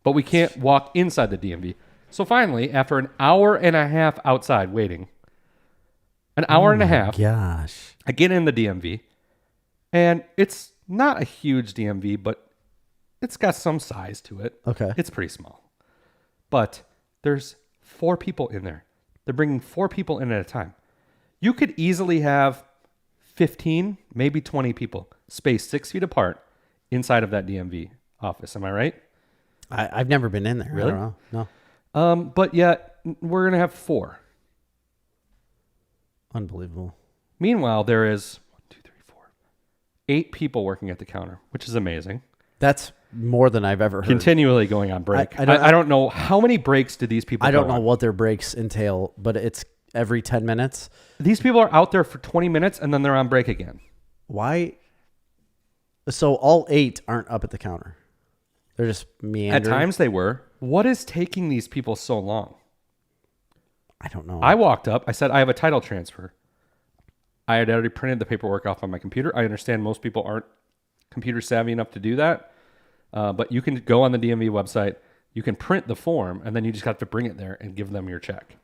But we can't walk inside the DMV. So finally, after an hour and a half outside waiting, an hour and a half, Gosh. I get in the DMV, and it's not a huge DMV, but it's got some size to it. Okay. It's pretty small. But there's 4 people in there. They're bringing 4 people in at a time. You could easily have 15, maybe 20 people spaced 6 feet apart inside of that DMV office. Am I right? I've never been in there. Really? I don't know. No. But yet we're going to have 4. Unbelievable. Meanwhile, there is 1, 2, 3, 4, 8 people working at the counter, which is amazing. That's more than I've ever heard. Continually going on break. I I don't know how many breaks do these people I don't go know on? what their breaks entail, but it's every 10 minutes. These people are out there for 20 minutes and then they're on break again. Why? So all 8 aren't up at the counter. They're just meandering. At times they were. What is taking these people so long? I don't know. I walked up. I said, I have a title transfer. I had already printed the paperwork off on my computer. I understand most people aren't computer savvy enough to do that. But you can go on the DMV website. You can print the form, and then you just have to bring it there and give them your check.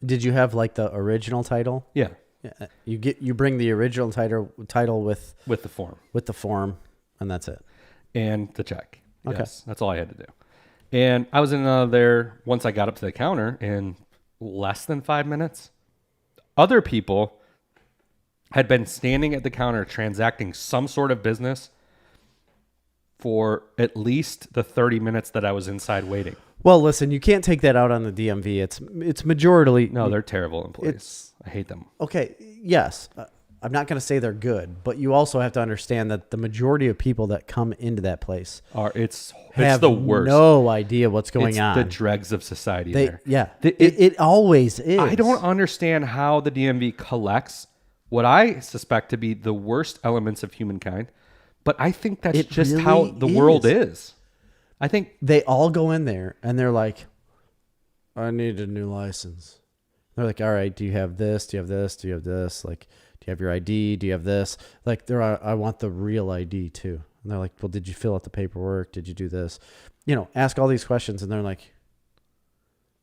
Did you have like the original title? Yeah, Yeah. You bring the original title with with the form the form, and that's it. and the check. Okay. Yes, that's all I had to do. And I was in there once I got up to the counter in less than 5 minutes. Other people had been standing at the counter transacting some sort of business for at least the 30 minutes that I was inside waiting. Well, listen, you can't take that out on the DMV. It's majority. No, they're terrible employees. I hate them. Okay, yes. I'm not going to say they're good, but you also have to understand that the majority of people that come into that place It's have the worst. no idea what's going It's on. the dregs of society there. Yeah, The- it always is. I don't understand how the DMV collects what I suspect to be the worst elements of humankind, but I think that's It just how really the world is. is. I think They all go in there and they're like, I need a new license. They're like, all right, do you have this? Do you have this? Do you have this? Like, do you have your ID? Do you have this? Like, I want the real ID too. And they're like, well, did you fill out the paperwork? Did you do this? Ask all these questions. And they're like,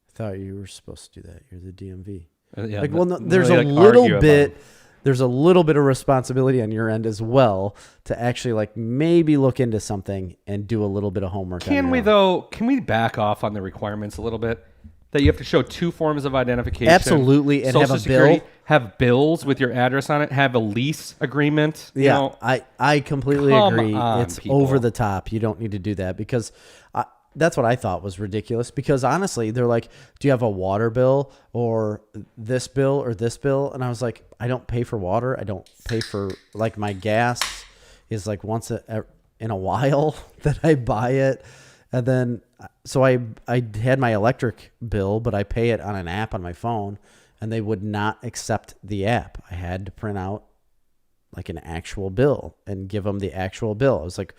I thought you were supposed to do that. You're the DMV. yeah, Like, well, no, they there's really, a like, little argue bit. about- There's a little bit of responsibility on your end as well to actually like maybe look into something and do a little bit of homework. Can we back off on the requirements a little bit? That you have to show 2 forms of identification. Absolutely, and have Social a Security, bill. have bills with your address on it, have a lease agreement. you Yeah, know. I completely Come agree. on, It's people. over the top. You don't need to do that because that's what I thought was ridiculous. Because honestly, they're like, "Do you have a water bill or this bill or this bill?" And I was like, "I don't pay for water. I don't pay for like my gas is like once in a while that I buy it." And then, so I had my electric bill, but I pay it on an app on my phone, and they would not accept the app. I had to print out like an actual bill and give them the actual bill. I was like,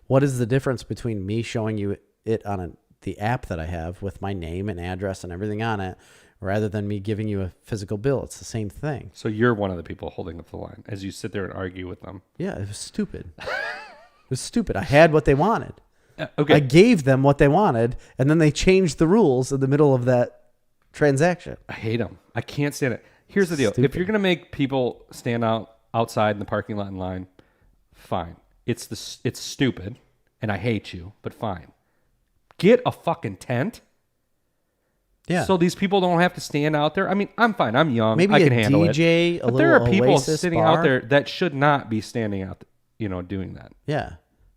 what is the difference between me showing you it on the app that I have with my name and address and everything on it, rather than me giving you a physical bill? It's the same thing. So you're one of the people holding up the line as you sit there and argue with them. Yeah, it was stupid. It was stupid. I had what they wanted. Okay. I gave them what they wanted, and then they changed the rules in the middle of that transaction. I hate them. I can't stand it. Here's the deal. Stupid. If you're going to make people stand outside in the parking lot in line, fine. It's stupid, and I hate you, but fine. Get a fucking tent. Yeah. So these people don't have to stand out there. I mean, I'm fine. I'm young. Maybe I can a handle DJ, it. a But there are little people Oasis sitting bar. out there that should not be standing out, doing that. Yeah.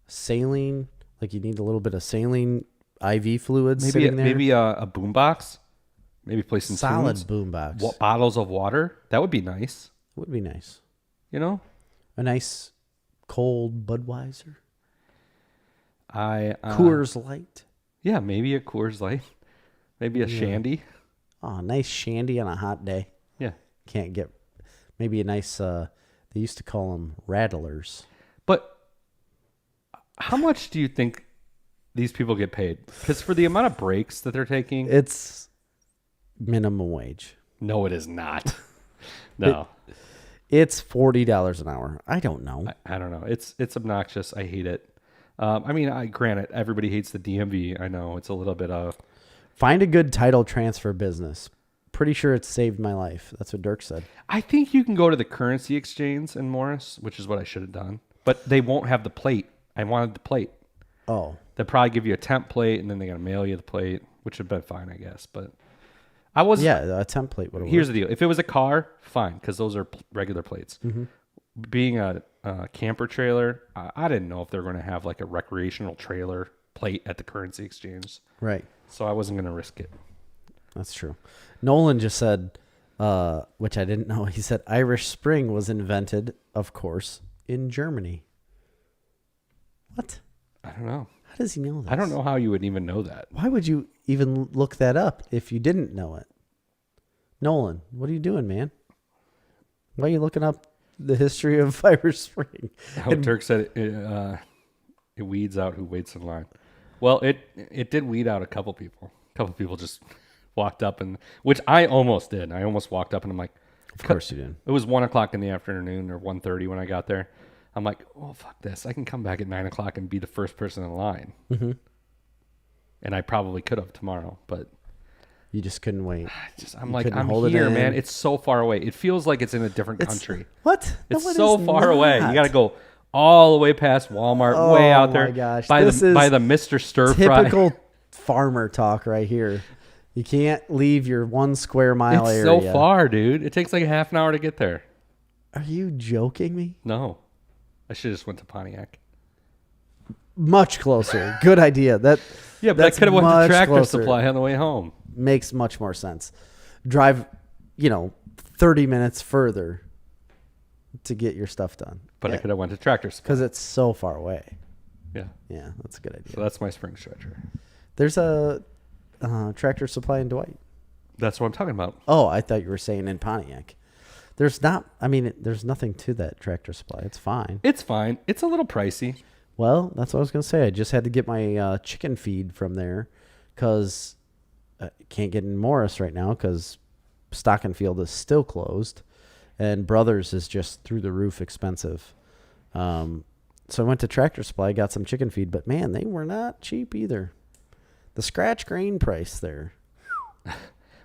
Saline, like you need a little bit of saline IV fluid sitting there. Maybe a boombox. Maybe play some solid tunes. boombox. Bottles of water. That would be nice. Would be nice. A nice cold Budweiser. Coors. Coors Light. Yeah, maybe a Coors Light. Maybe a shandy. Oh, nice shandy on a hot day. Yeah. Can't get maybe a nice they used to call them rattlers. But how much do you think these people get paid? Because for the amount of breaks that they're taking, It's minimum wage. no, it is not. No, It's $40 an hour. I don't know. I don't know. It's obnoxious. I hate it. I mean, granted, everybody hates the DMV. I know it's a little bit of. Find a good title transfer business. Pretty sure it's saved my life. That's what Dirk said. I think you can go to the currency exchange in Morris, which is what I should have done. But they won't have the plate. I wanted the plate. Oh. They'll probably give you a temp plate, and then they're going to mail you the plate, which would have been fine, I guess. But I was. Yeah, a template would have Here's the deal. If it was a car, fine, because those are regular plates. Mm-hmm. Being a camper trailer, I didn't know if they were going to have like a recreational trailer plate at the currency exchange. Right. So I wasn't going to risk it. That's true. Nolan just said, which I didn't know, he said Irish Spring was invented, of course, in Germany. What? I don't know. How does he know that? I don't know how you would even know that. Why would you even look that up if you didn't know it? Nolan, what are you doing, man? Why are you looking up the history of Irish Spring? How Turk said it weeds out who waits in line. Well, it did weed out a couple people. A couple people just walked up, and which I almost did. I almost walked up, and I'm like, Of course you did. It was 1:00 in the afternoon or 1:30 when I got there. I'm like, oh, fuck this. I can come back at 9:00 and be the first person in line. Mm-hmm. And I probably could have tomorrow, but You just couldn't wait. I'm You like, couldn't I'm hold it here, in. man. It's so far away. It feels like it's in a different country. What? It's No, it so is far away. not. You got to go all the way past Walmart, way out there. Oh my gosh. By This the is by the Mr. Stir Fry. Typical farmer talk right here. You can't leave your 1 square mile It's area. so far, dude. It takes like a half an hour to get there. Are you joking me? No. I should have just went to Pontiac. Much closer. Good idea. That Yeah, but I that's could have went to much Tractor closer. Supply on the way home. Makes much more sense. Drive, 30 minutes further to get your stuff done. But I could have went to Tractor Supply. Because it's so far away. Yeah. Yeah, that's a good idea. So that's my spring stretcher. There's a Tractor Supply in Dwight. That's what I'm talking about. Oh, I thought you were saying in Pontiac. There's nothing to that Tractor Supply. It's fine. It's fine. It's a little pricey. Well, that's what I was going to say. I just had to get my chicken feed from there because I can't get in Morris right now because Stock and Field is still closed and Brothers is just through the roof expensive. So I went to Tractor Supply, got some chicken feed, but man, they were not cheap either. The scratch grain price there.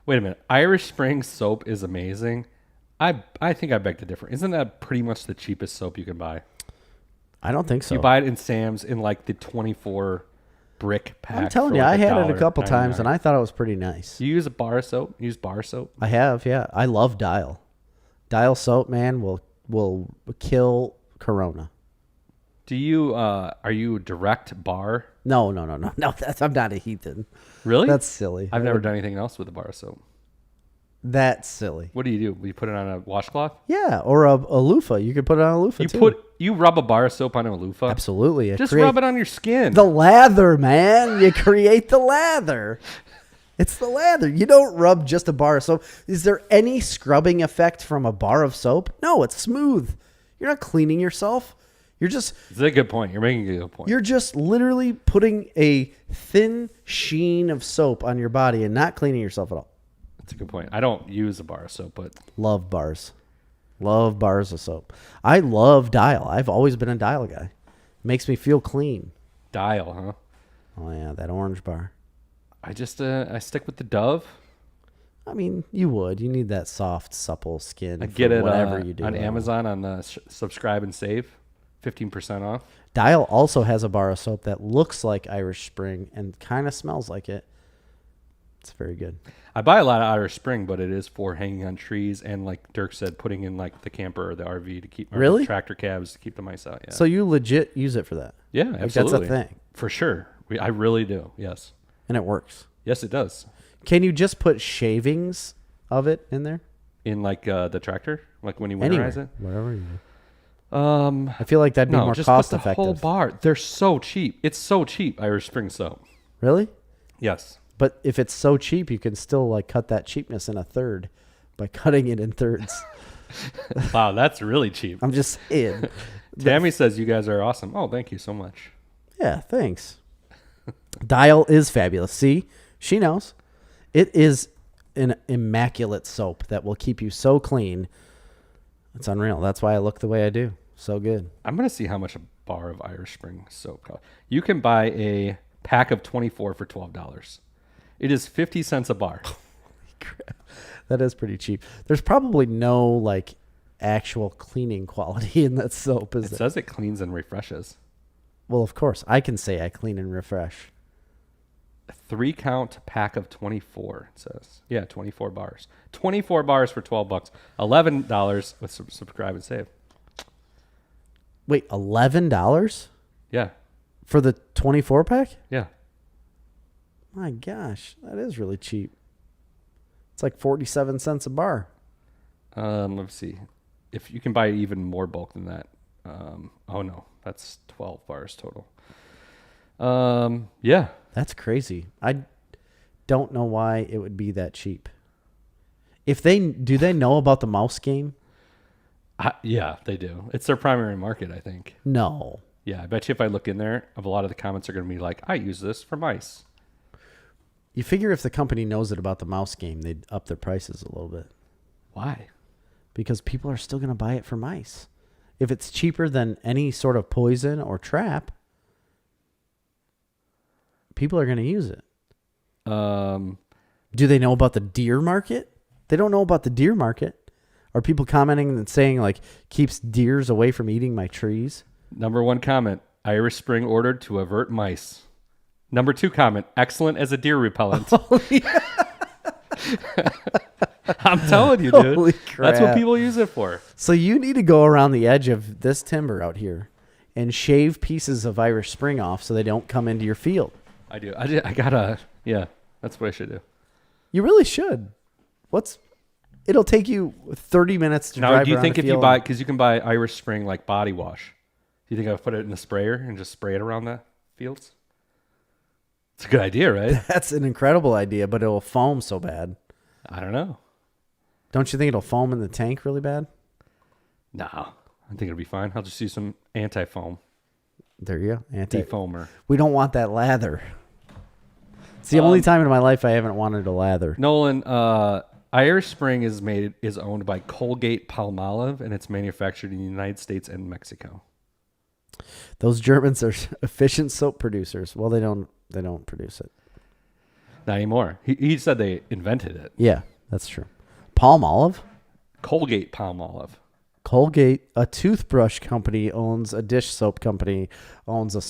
Wait a minute. Irish Spring soap is amazing. I think I beg to differ. Isn't that pretty much the cheapest soap you can buy? I don't think so. You buy it in Sam's in like the 24 brick pack. I'm telling for you, like I had it a couple $1.99. times and I thought it was pretty nice. You use a bar soap? You use bar soap? I have, yeah. I love Dial. Dial soap, man, will kill Corona. Do you are you direct bar? No. I'm not a heathen. Really? That's silly. I've never done anything else with a bar soap. That's silly. What do? You put it on a washcloth? Yeah, or a loofah. You could put it on a loofah too. You rub a bar soap on a loofah? Absolutely. Just rub it on your skin. The lather, man. You create the lather. It's the lather. You don't rub just a bar of soap. Is there any scrubbing effect from a bar of soap? No, it's smooth. You're not cleaning yourself. You're just... It's a good point. You're making a good point. You're just literally putting a thin sheen of soap on your body and not cleaning yourself at all. That's a good point. I don't use a bar of soap, but... Love bars. Love bars of soap. I love Dial. I've always been a Dial guy. Makes me feel clean. Dial, huh? Oh, yeah, that orange bar. I stick with the Dove. I mean, you would. You need that soft, supple skin. I get it whatever you do on Amazon on the subscribe and save. 15% off. Dial also has a bar of soap that looks like Irish Spring and kind of smells like it. It's very good. I buy a lot of Irish Spring, but it is for hanging on trees and, like Dirk said, putting in like the camper or the RV to keep really tractor cabs to keep the mice out. Yeah. So you legit use it for that? Yeah, like absolutely. That's a thing for sure. I really do. Yes. And it works. Yes, it does. Can you just put shavings of it in there? In like the tractor, like when you winterize it, whatever you do. I feel like that'd be more just cost put the effective. whole bar. They're so cheap. It's so cheap. Irish Spring soap. Really? Yes. But if it's so cheap, you can still like cut that cheapness in a third by cutting it in thirds. Wow, that's really cheap. I'm just saying. Tammy says you guys are awesome. Oh, thank you so much. Yeah, thanks. Dial is fabulous. See, she knows. It is an immaculate soap that will keep you so clean. It's unreal. That's why I look the way I do. So good. I'm going to see how much a bar of Irish Spring soap costs. You can buy a pack of 24 for $12. It is 50 cents a bar. Holy crap. That is pretty cheap. There's probably no like actual cleaning quality in that soap, is it? It says it cleans and refreshes. Well, of course. I can say I clean and refresh. A 3-count pack of 24, it says. Yeah, 24 bars. 24 bars for $12. $11 with subscribe and save. Wait, $11? Yeah. For the 24 pack? Yeah. My gosh, that is really cheap. It's like 47 cents a bar. Let's see. If you can buy even more bulk than that. Oh no, that's 12 bars total. Yeah. That's crazy. I don't know why it would be that cheap. Do they know about the mouse game? Yeah, they do. It's their primary market, I think. No. Yeah, I bet you if I look in there, a lot of the comments are going to be like, I use this for mice. You figure if the company knows it about the mouse game, they'd up their prices a little bit. Why? Because people are still going to buy it for mice. If it's cheaper than any sort of poison or trap, people are going to use it. Do they know about the deer market? They don't know about the deer market. Are people commenting and saying, like, keeps deers away from eating my trees? Number 1 comment, Irish Spring ordered to avert mice. Number 2 comment, excellent as a deer repellent. I'm telling you, dude. Holy crap. That's what people use it for. So you need to go around the edge of this timber out here and shave pieces of Irish Spring off so they don't come into your field. I do. I gotta, yeah, that's what I should do. You really should. It'll take you 30 minutes to drive Now, do you around think the if you field. buy, because you can buy Irish Spring like body wash, do you think I would put it in the sprayer and just spray it around the fields? It's a good idea, right? That's an incredible idea, but it'll foam so bad. I don't know. Don't you think it'll foam in the tank really bad? No, I think it'll be fine. I'll just use some anti-foam. There you go. Defoamer. We don't want that lather. It's the only time in my life I haven't wanted a lather. Nolan, Irish Spring is owned by Colgate Palmolive, and it's manufactured in the United States and Mexico. Those Germans are efficient soap producers. Well, they don't produce it. Not anymore. He said they invented it. Yeah, that's true. Palmolive? Colgate Palmolive. Colgate, a toothbrush company, owns a dish soap company, owns a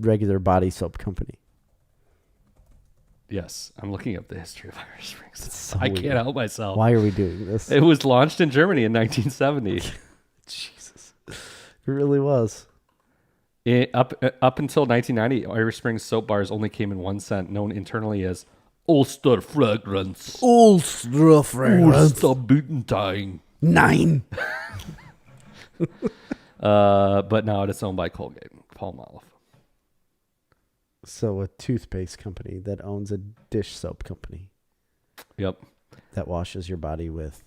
regular body soap company. Yes, I'm looking up the history of Irish Springs. So I weird. can't help myself. Why are we doing this? It was launched in Germany in 1970. Jesus. It really was. Up until 1990, Irish Springs soap bars only came in 1 cent, known internally as Ulster Fragrance. Ulster Fragrance. Ulster Butentine. 9. But now it's owned by Colgate Palmolive. So a toothpaste company that owns a dish soap company. Yep. That washes your body with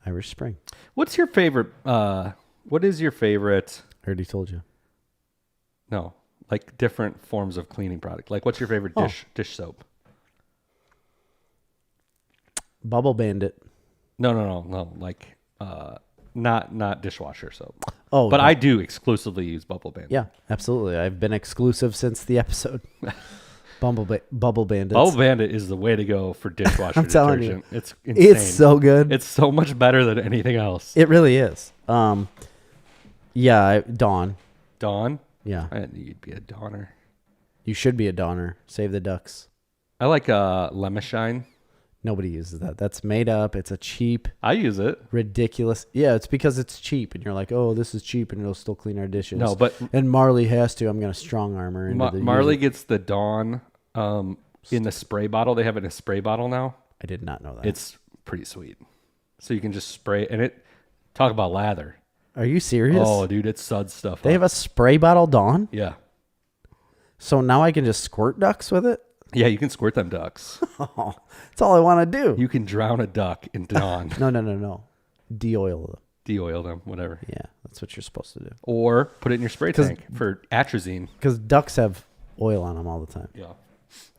Irish Spring. What's your favorite What is your favorite? I already told you. No, like different forms of cleaning product. Like, what's your favorite dish soap? Bubble Bandit. No. Like, not dishwasher soap. Oh, but I do exclusively use Bubble Bandit. Yeah, absolutely. I've been exclusive since the episode. Bubble Bandit. Bubble Bandit is the way to go for dishwasher I'm telling detergent. you, It's insane. it's so good. It's so much better than anything else. It really is. Yeah, Dawn. Dawn? Yeah. You'd be a Dawner. You should be a Donner. Save the ducks. I like Lemishine. Nobody uses that. That's made up. It's a cheap, I use it. ridiculous. Yeah, it's because it's cheap, and you're like, oh, this is cheap, and it'll still clean our dishes. No, but and Marley has to. I'm gonna strong arm her. Marley gets the Dawn in the spray bottle. They have it in a spray bottle now. I did not know that. It's pretty sweet. So you can just spray and it. Talk about lather. Are you serious? Oh, dude, it suds stuff. They have a spray bottle Dawn. Yeah. So now I can just squirt ducks with it. Yeah, you can squirt them ducks. Oh, that's all I want to do. You can drown a duck in Dawn. No. De-oil them. De-oil them, whatever. Yeah, that's what you're supposed to do. Or put it in your spray tank for atrazine. Because ducks have oil on them all the time. Yeah.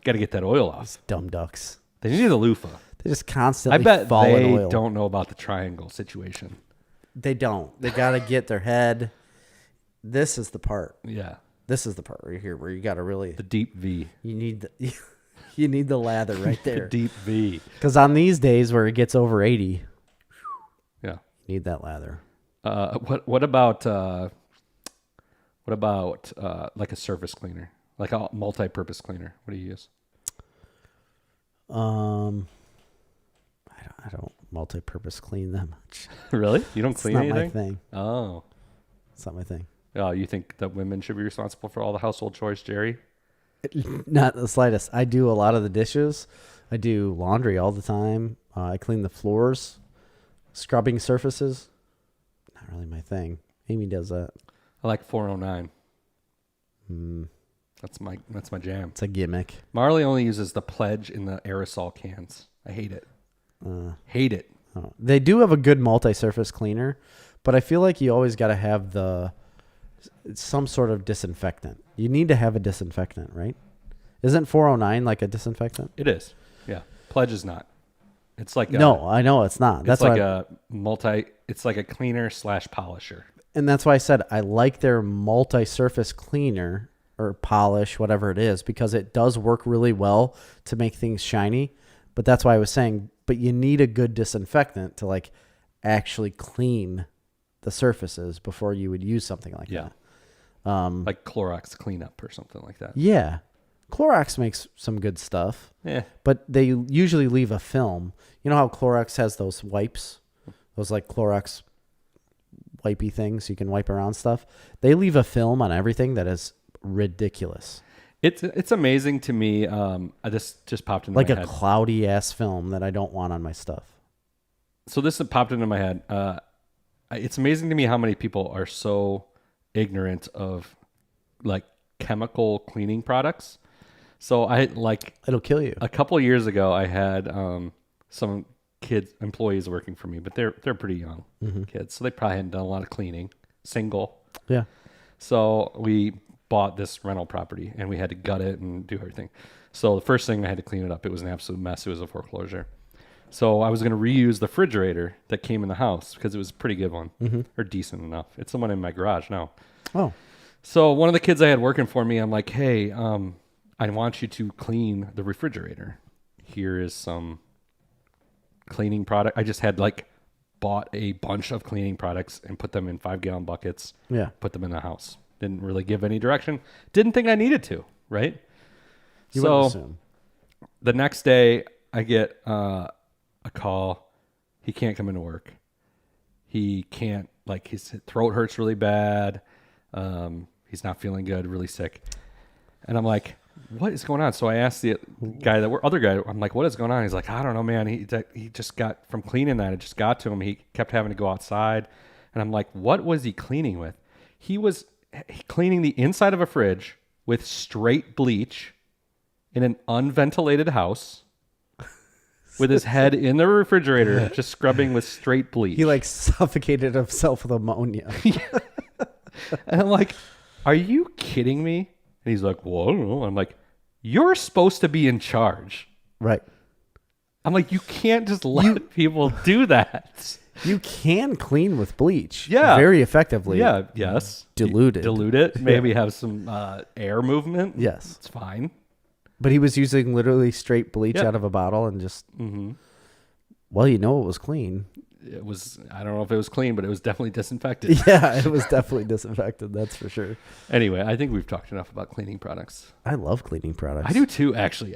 Got to get that oil off. Dumb ducks. They need a loofah. They just constantly I bet fall in they oil. don't know about the triangle situation. They don't. They got to get their head. This is the part. Yeah. This is the part right here where you got to really. The deep V. You need the. You need the lather right there. The deep V. Because on these days where it gets over 80, yeah, you need that lather. What about like a surface cleaner, like a multi-purpose cleaner? What do you use? I don't multi-purpose clean that much. Really? You don't clean anything? It's not my thing. Oh, it's not my thing. Oh, you think that women should be responsible for all the household chores, Jerry? Not the slightest. I do a lot of the dishes. I do laundry all the time. I clean the floors, scrubbing surfaces. Not really my thing. Amy does that. I like 409. That's my jam. It's a gimmick. Marley only uses the Pledge in the aerosol cans. I hate it. Hate it. They do have a good multi-surface cleaner, but I feel like you always got to have some sort of disinfectant. You need to have a disinfectant, right? Isn't 409 like a disinfectant? It is. Yeah. Pledge is not. It's like no, I know it's not. That's like it's like a cleaner / polisher. And that's why I said I like their multi-surface cleaner or polish, whatever it is, because it does work really well to make things shiny. But that's why I was saying, but you need a good disinfectant to like actually clean the surfaces before you would use something like that. Like Clorox cleanup or something like that. Yeah. Clorox makes some good stuff. Yeah. But they usually leave a film. You know how Clorox has those wipes? Those like Clorox wipey things you can wipe around stuff. They leave a film on everything that is ridiculous. It's amazing to me. I just popped into like my a head. cloudy ass film that I don't want on my stuff. So this popped into my head. It's amazing to me how many people are so ignorant of like chemical cleaning products. So it'll kill you. A couple of years ago, I had some employees working for me, but they're pretty young kids, so they probably hadn't done a lot of cleaning. Single. Yeah. So we bought this rental property and we had to gut it and do everything. So the first thing I had to clean it up. It was an absolute mess. It was a foreclosure. So I was going to reuse the refrigerator that came in the house because it was a pretty good one or decent enough. It's the one in my garage now. Oh. So one of the kids I had working for me, I'm like, hey, I want you to clean the refrigerator. Here is some cleaning product. I just had bought a bunch of cleaning products and put them in 5-gallon buckets. Yeah. Put them in the house. Didn't really give any direction. Didn't think I needed to, right? You wouldn't assume. The next day I get a call. He can't come into work. He can't, his throat hurts really bad. He's not feeling good, really sick. And I'm like, what is going on? So I asked the other guy, I'm like, what is going on? He's like, I don't know, man. He just got from cleaning that. It just got to him. He kept having to go outside. And I'm like, what was he cleaning with? He was cleaning the inside of a fridge with straight bleach in an unventilated house with his head in the refrigerator, just scrubbing with straight bleach. He like suffocated himself with ammonia. And I'm like, are you kidding me? And he's like, well, I don't know. I'm like, you're supposed to be in charge. Right. I'm like, you can't just let people do that. You can clean with bleach. Yeah. Very effectively. Yeah. Yes. Dilute it. Dilute it. Maybe have some air movement. Yes. It's fine. But he was using literally straight bleach out of a bottle and just, well, you know it was clean. It was, I don't know if it was clean, but it was definitely disinfected. Yeah, it was definitely disinfected. That's for sure. Anyway, I think we've talked enough about cleaning products. I love cleaning products. I do too, actually.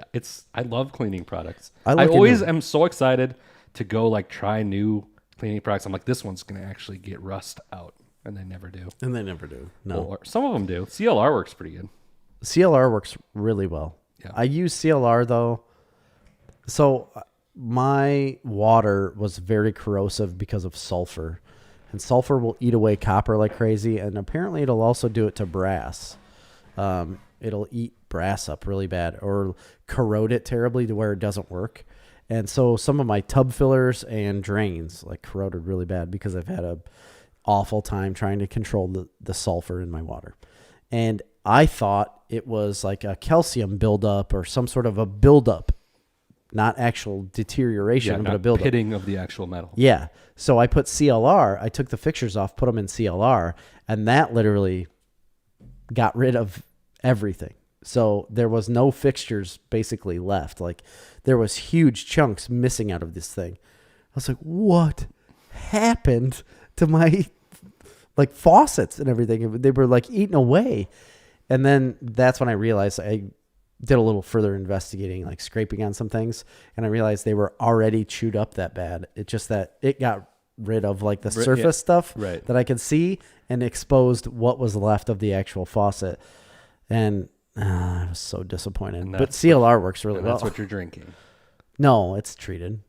I love cleaning products. I always am so excited to go like try new cleaning products. I'm like, this one's going to actually get rust out. And they never do. And they never do. No. Or some of them do. CLR works pretty good. CLR works really well. Yeah. I use CLR though. So my water was very corrosive because of sulfur. And sulfur will eat away copper like crazy. And apparently it'll also do it to brass. It'll eat brass up really bad or corrode it terribly to where it doesn't work. And so some of my tub fillers and drains like corroded really bad because I've had a awful time trying to control the sulfur in my water. And I thought it was like a calcium buildup or some sort of a buildup. Not actual deterioration, but a buildup. Pitting of the actual metal. Yeah. So I put CLR. I took the fixtures off, put them in CLR, and that literally got rid of everything. So there was no fixtures basically left. Like there was huge chunks missing out of this thing. I was like, what happened to my like faucets and everything? They were like eaten away. And then that's when I realized I did a little further investigating, like scraping on some things, and I realized they were already chewed up that bad. It's just that it got rid of like the surface stuff that I could see and exposed what was left of the actual faucet. And I was so disappointed. But CLR works really well. That's what you're drinking. No, it's treated.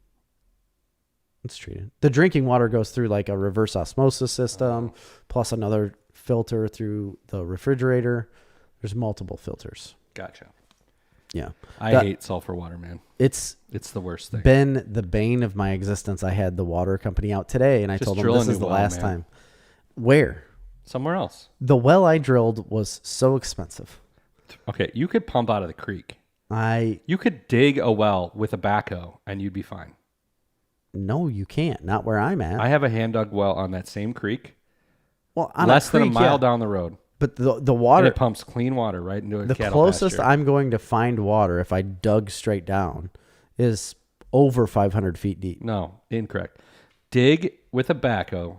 It's treated. The drinking water goes through like a reverse osmosis system, plus another filter through the refrigerator. There's multiple filters. Gotcha. Yeah. I hate sulfur water, man. It's the worst thing. Been the bane of my existence. I had the water company out today, and I told them this is the last time. Where? Somewhere else. The well I drilled was so expensive. Okay, you could pump out of the creek. You could dig a well with a backhoe, and you'd be fine. No, you can't. Not where I'm at. I have a hand dug well on that same creek. Well, on less a creek, than a mile down the road. But the water, and it pumps clean water right into a the cattle closest pasture. I'm going to find water if I dug straight down is over 500 feet deep. No, incorrect. Dig with a backhoe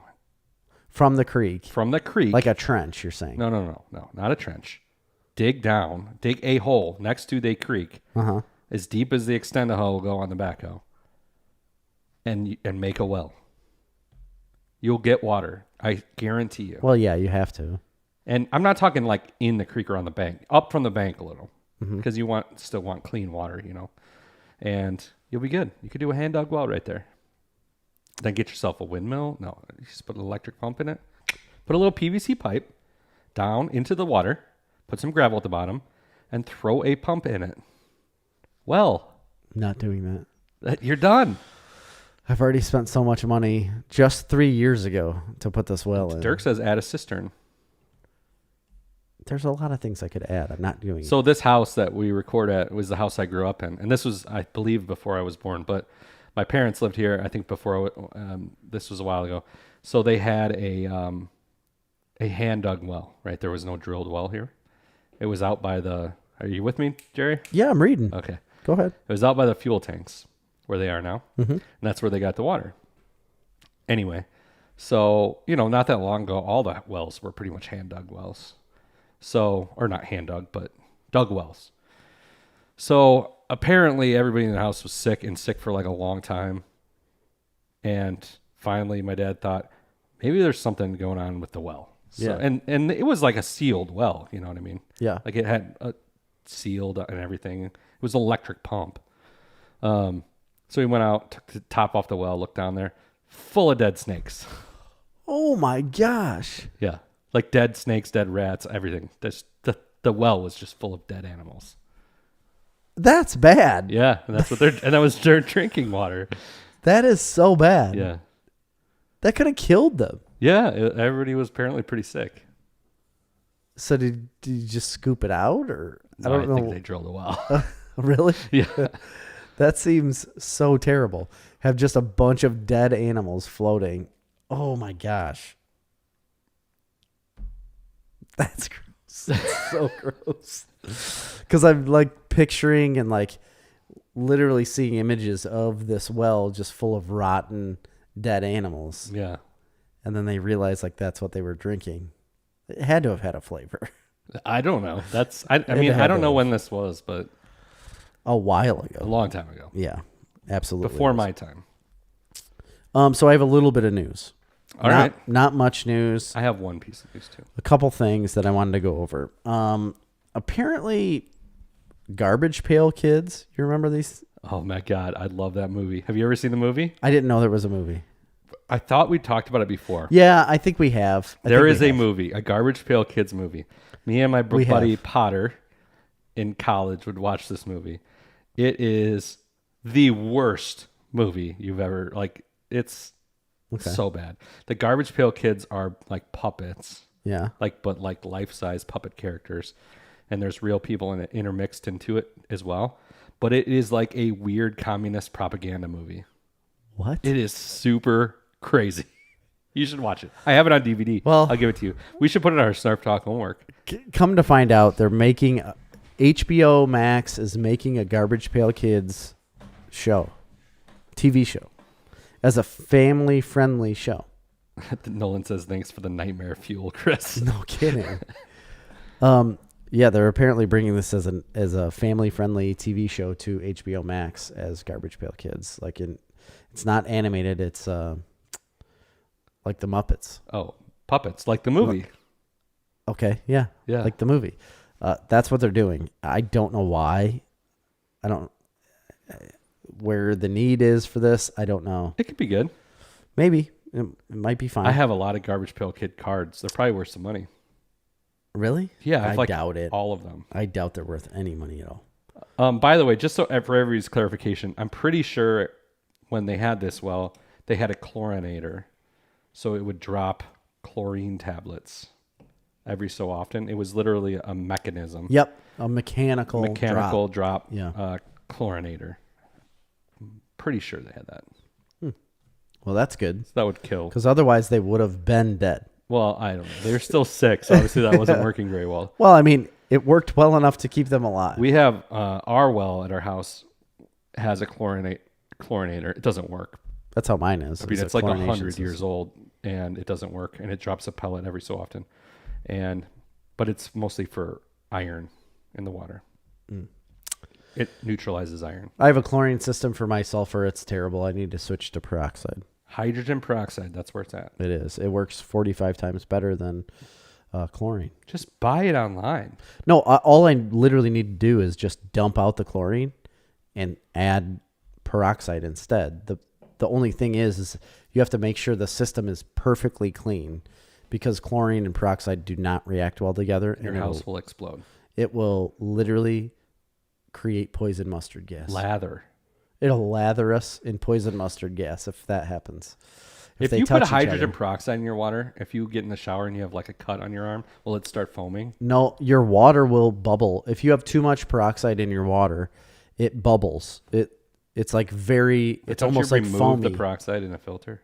from the creek. From the creek, like a trench. You're saying? No, not a trench. Dig down. Dig a hole next to the creek, as deep as the extend hole will go on the backhoe, and make a well. You'll get water. I guarantee you. Well, yeah, you have to. And I'm not talking like in the creek or on the bank, up from the bank a little, because you still want clean water, and you'll be good. You could do a hand dug well right there. Then get yourself a windmill. No, you just put an electric pump in it. Put a little PVC pipe down into the water, put some gravel at the bottom, and throw a pump in it. Well, not doing that. You're done. I've already spent so much money just 3 years ago to put this well in. Dirk says add a cistern. There's a lot of things I could add. I'm not doing it. So this house that we record at was the house I grew up in. And this was, I believe, before I was born. But my parents lived here, I think, before. This was a while ago. So they had a hand-dug well, right? There was no drilled well here. It was out by the... Are you with me, Jerry? Yeah, I'm reading. Okay. Go ahead. It was out by the fuel tanks, where they are now. And that's where they got the water. Anyway, so, not that long ago, all the wells were pretty much hand-dug wells. So, or not hand dug, but dug wells. So apparently everybody in the house was sick for like a long time. And finally my dad thought maybe there's something going on with the well. So, yeah. And it was like a sealed well, you know what I mean? Yeah. Like it had sealed and everything. It was an electric pump. So he went out, took the top off the well, looked down there, full of dead snakes. Oh my gosh. Yeah. Like dead snakes, dead rats, everything. The well was just full of dead animals. That's bad. Yeah, and that was their drinking water. That is so bad. Yeah. That could have killed them. Yeah, everybody was apparently pretty sick. So did you just scoop it out, or No, I don't know? think they drilled a well. Really? Yeah. That seems so terrible. Have just a bunch of dead animals floating. Oh my gosh. That's gross. That's so gross. Because I'm like picturing and like literally seeing images of this well just full of rotten dead animals. Yeah. And then they realize like that's what they were drinking. It had to have had a flavor. I don't know. I mean, I don't know when this was, but a while a ago. long time ago. Yeah, absolutely. Before my time. So I have a little bit of news. All right. Not much news. I have one piece of news too. A couple things that I wanted to go over. Apparently, Garbage Pail Kids. You remember these? Oh my God, I love that movie. Have you ever seen the movie? I didn't know there was a movie. I thought we talked about it before. Yeah, I think we have. There is a movie, a Garbage Pail Kids movie. Me and my buddy Potter in college would watch this movie. It is the worst movie you've ever, like, it's so bad. The Garbage Pail Kids are like puppets. Yeah. But life-size puppet characters. And there's real people in it intermixed into it as well. But it is like a weird communist propaganda movie. What? It is super crazy. You should watch it. I have it on DVD. Well, I'll give it to you. We should put it on our Snarf Talk homework. Come to find out, they're making HBO Max is making a Garbage Pail Kids show, TV show, as a family-friendly show. Nolan says thanks for the nightmare fuel, Chris. No kidding. Yeah, they're apparently bringing this as a family-friendly TV show to HBO Max as Garbage Pail Kids. It's not animated. It's like the Muppets. Oh, puppets, like the movie. Okay, yeah, like the movie. That's what they're doing. I don't know why. I don't where the need is for this. I don't know. It could be good. Maybe it might be fine. I have a lot of Garbage Pail Kid cards. They're probably worth some money. Really? Yeah, I doubt it. All of them. I doubt they're worth any money at all. By the way, just so for everybody's clarification, I'm pretty sure when they had this well, they had a chlorinator, so it would drop chlorine tablets every so often. It was literally a mechanism. Yep, a mechanical drop yeah. Chlorinator. I'm pretty sure they had that. Well, that's good. So that would kill. Because otherwise they would have been dead. Well, I don't know. They're still sick, so obviously that wasn't working very well. Well, I mean, it worked well enough to keep them alive. We have our well at our house has a chlorinator. It doesn't work. That's how mine is. I mean, it's like 100 years old, and it doesn't work, and it drops a pellet every so often. But it's mostly for iron in the water. It neutralizes iron. I have a chlorine system for my sulfur. It's terrible. I need to switch to peroxide. Hydrogen peroxide, that's where it's at. It is. It works 45 times better than chlorine. Just buy it online. No, all I literally need to do is just dump out the chlorine and add peroxide instead. The only thing is you have to make sure the system is perfectly clean because chlorine and peroxide do not react well together. Your house will explode. It will literally create poison mustard gas. It'll lather us in poison mustard gas if that happens. If you put hydrogen peroxide in your water, if you get in the shower and you have like a cut on your arm, will it start foaming? No, your water will bubble. If you have too much peroxide in your water, it bubbles. It's like it's almost like foamy. Remove the peroxide in a filter?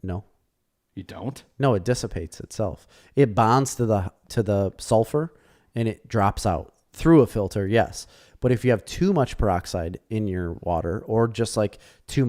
No. You don't? No, it dissipates itself. It bonds to the sulfur and it drops out through a filter, yes. But if you have too much peroxide in your water or just like too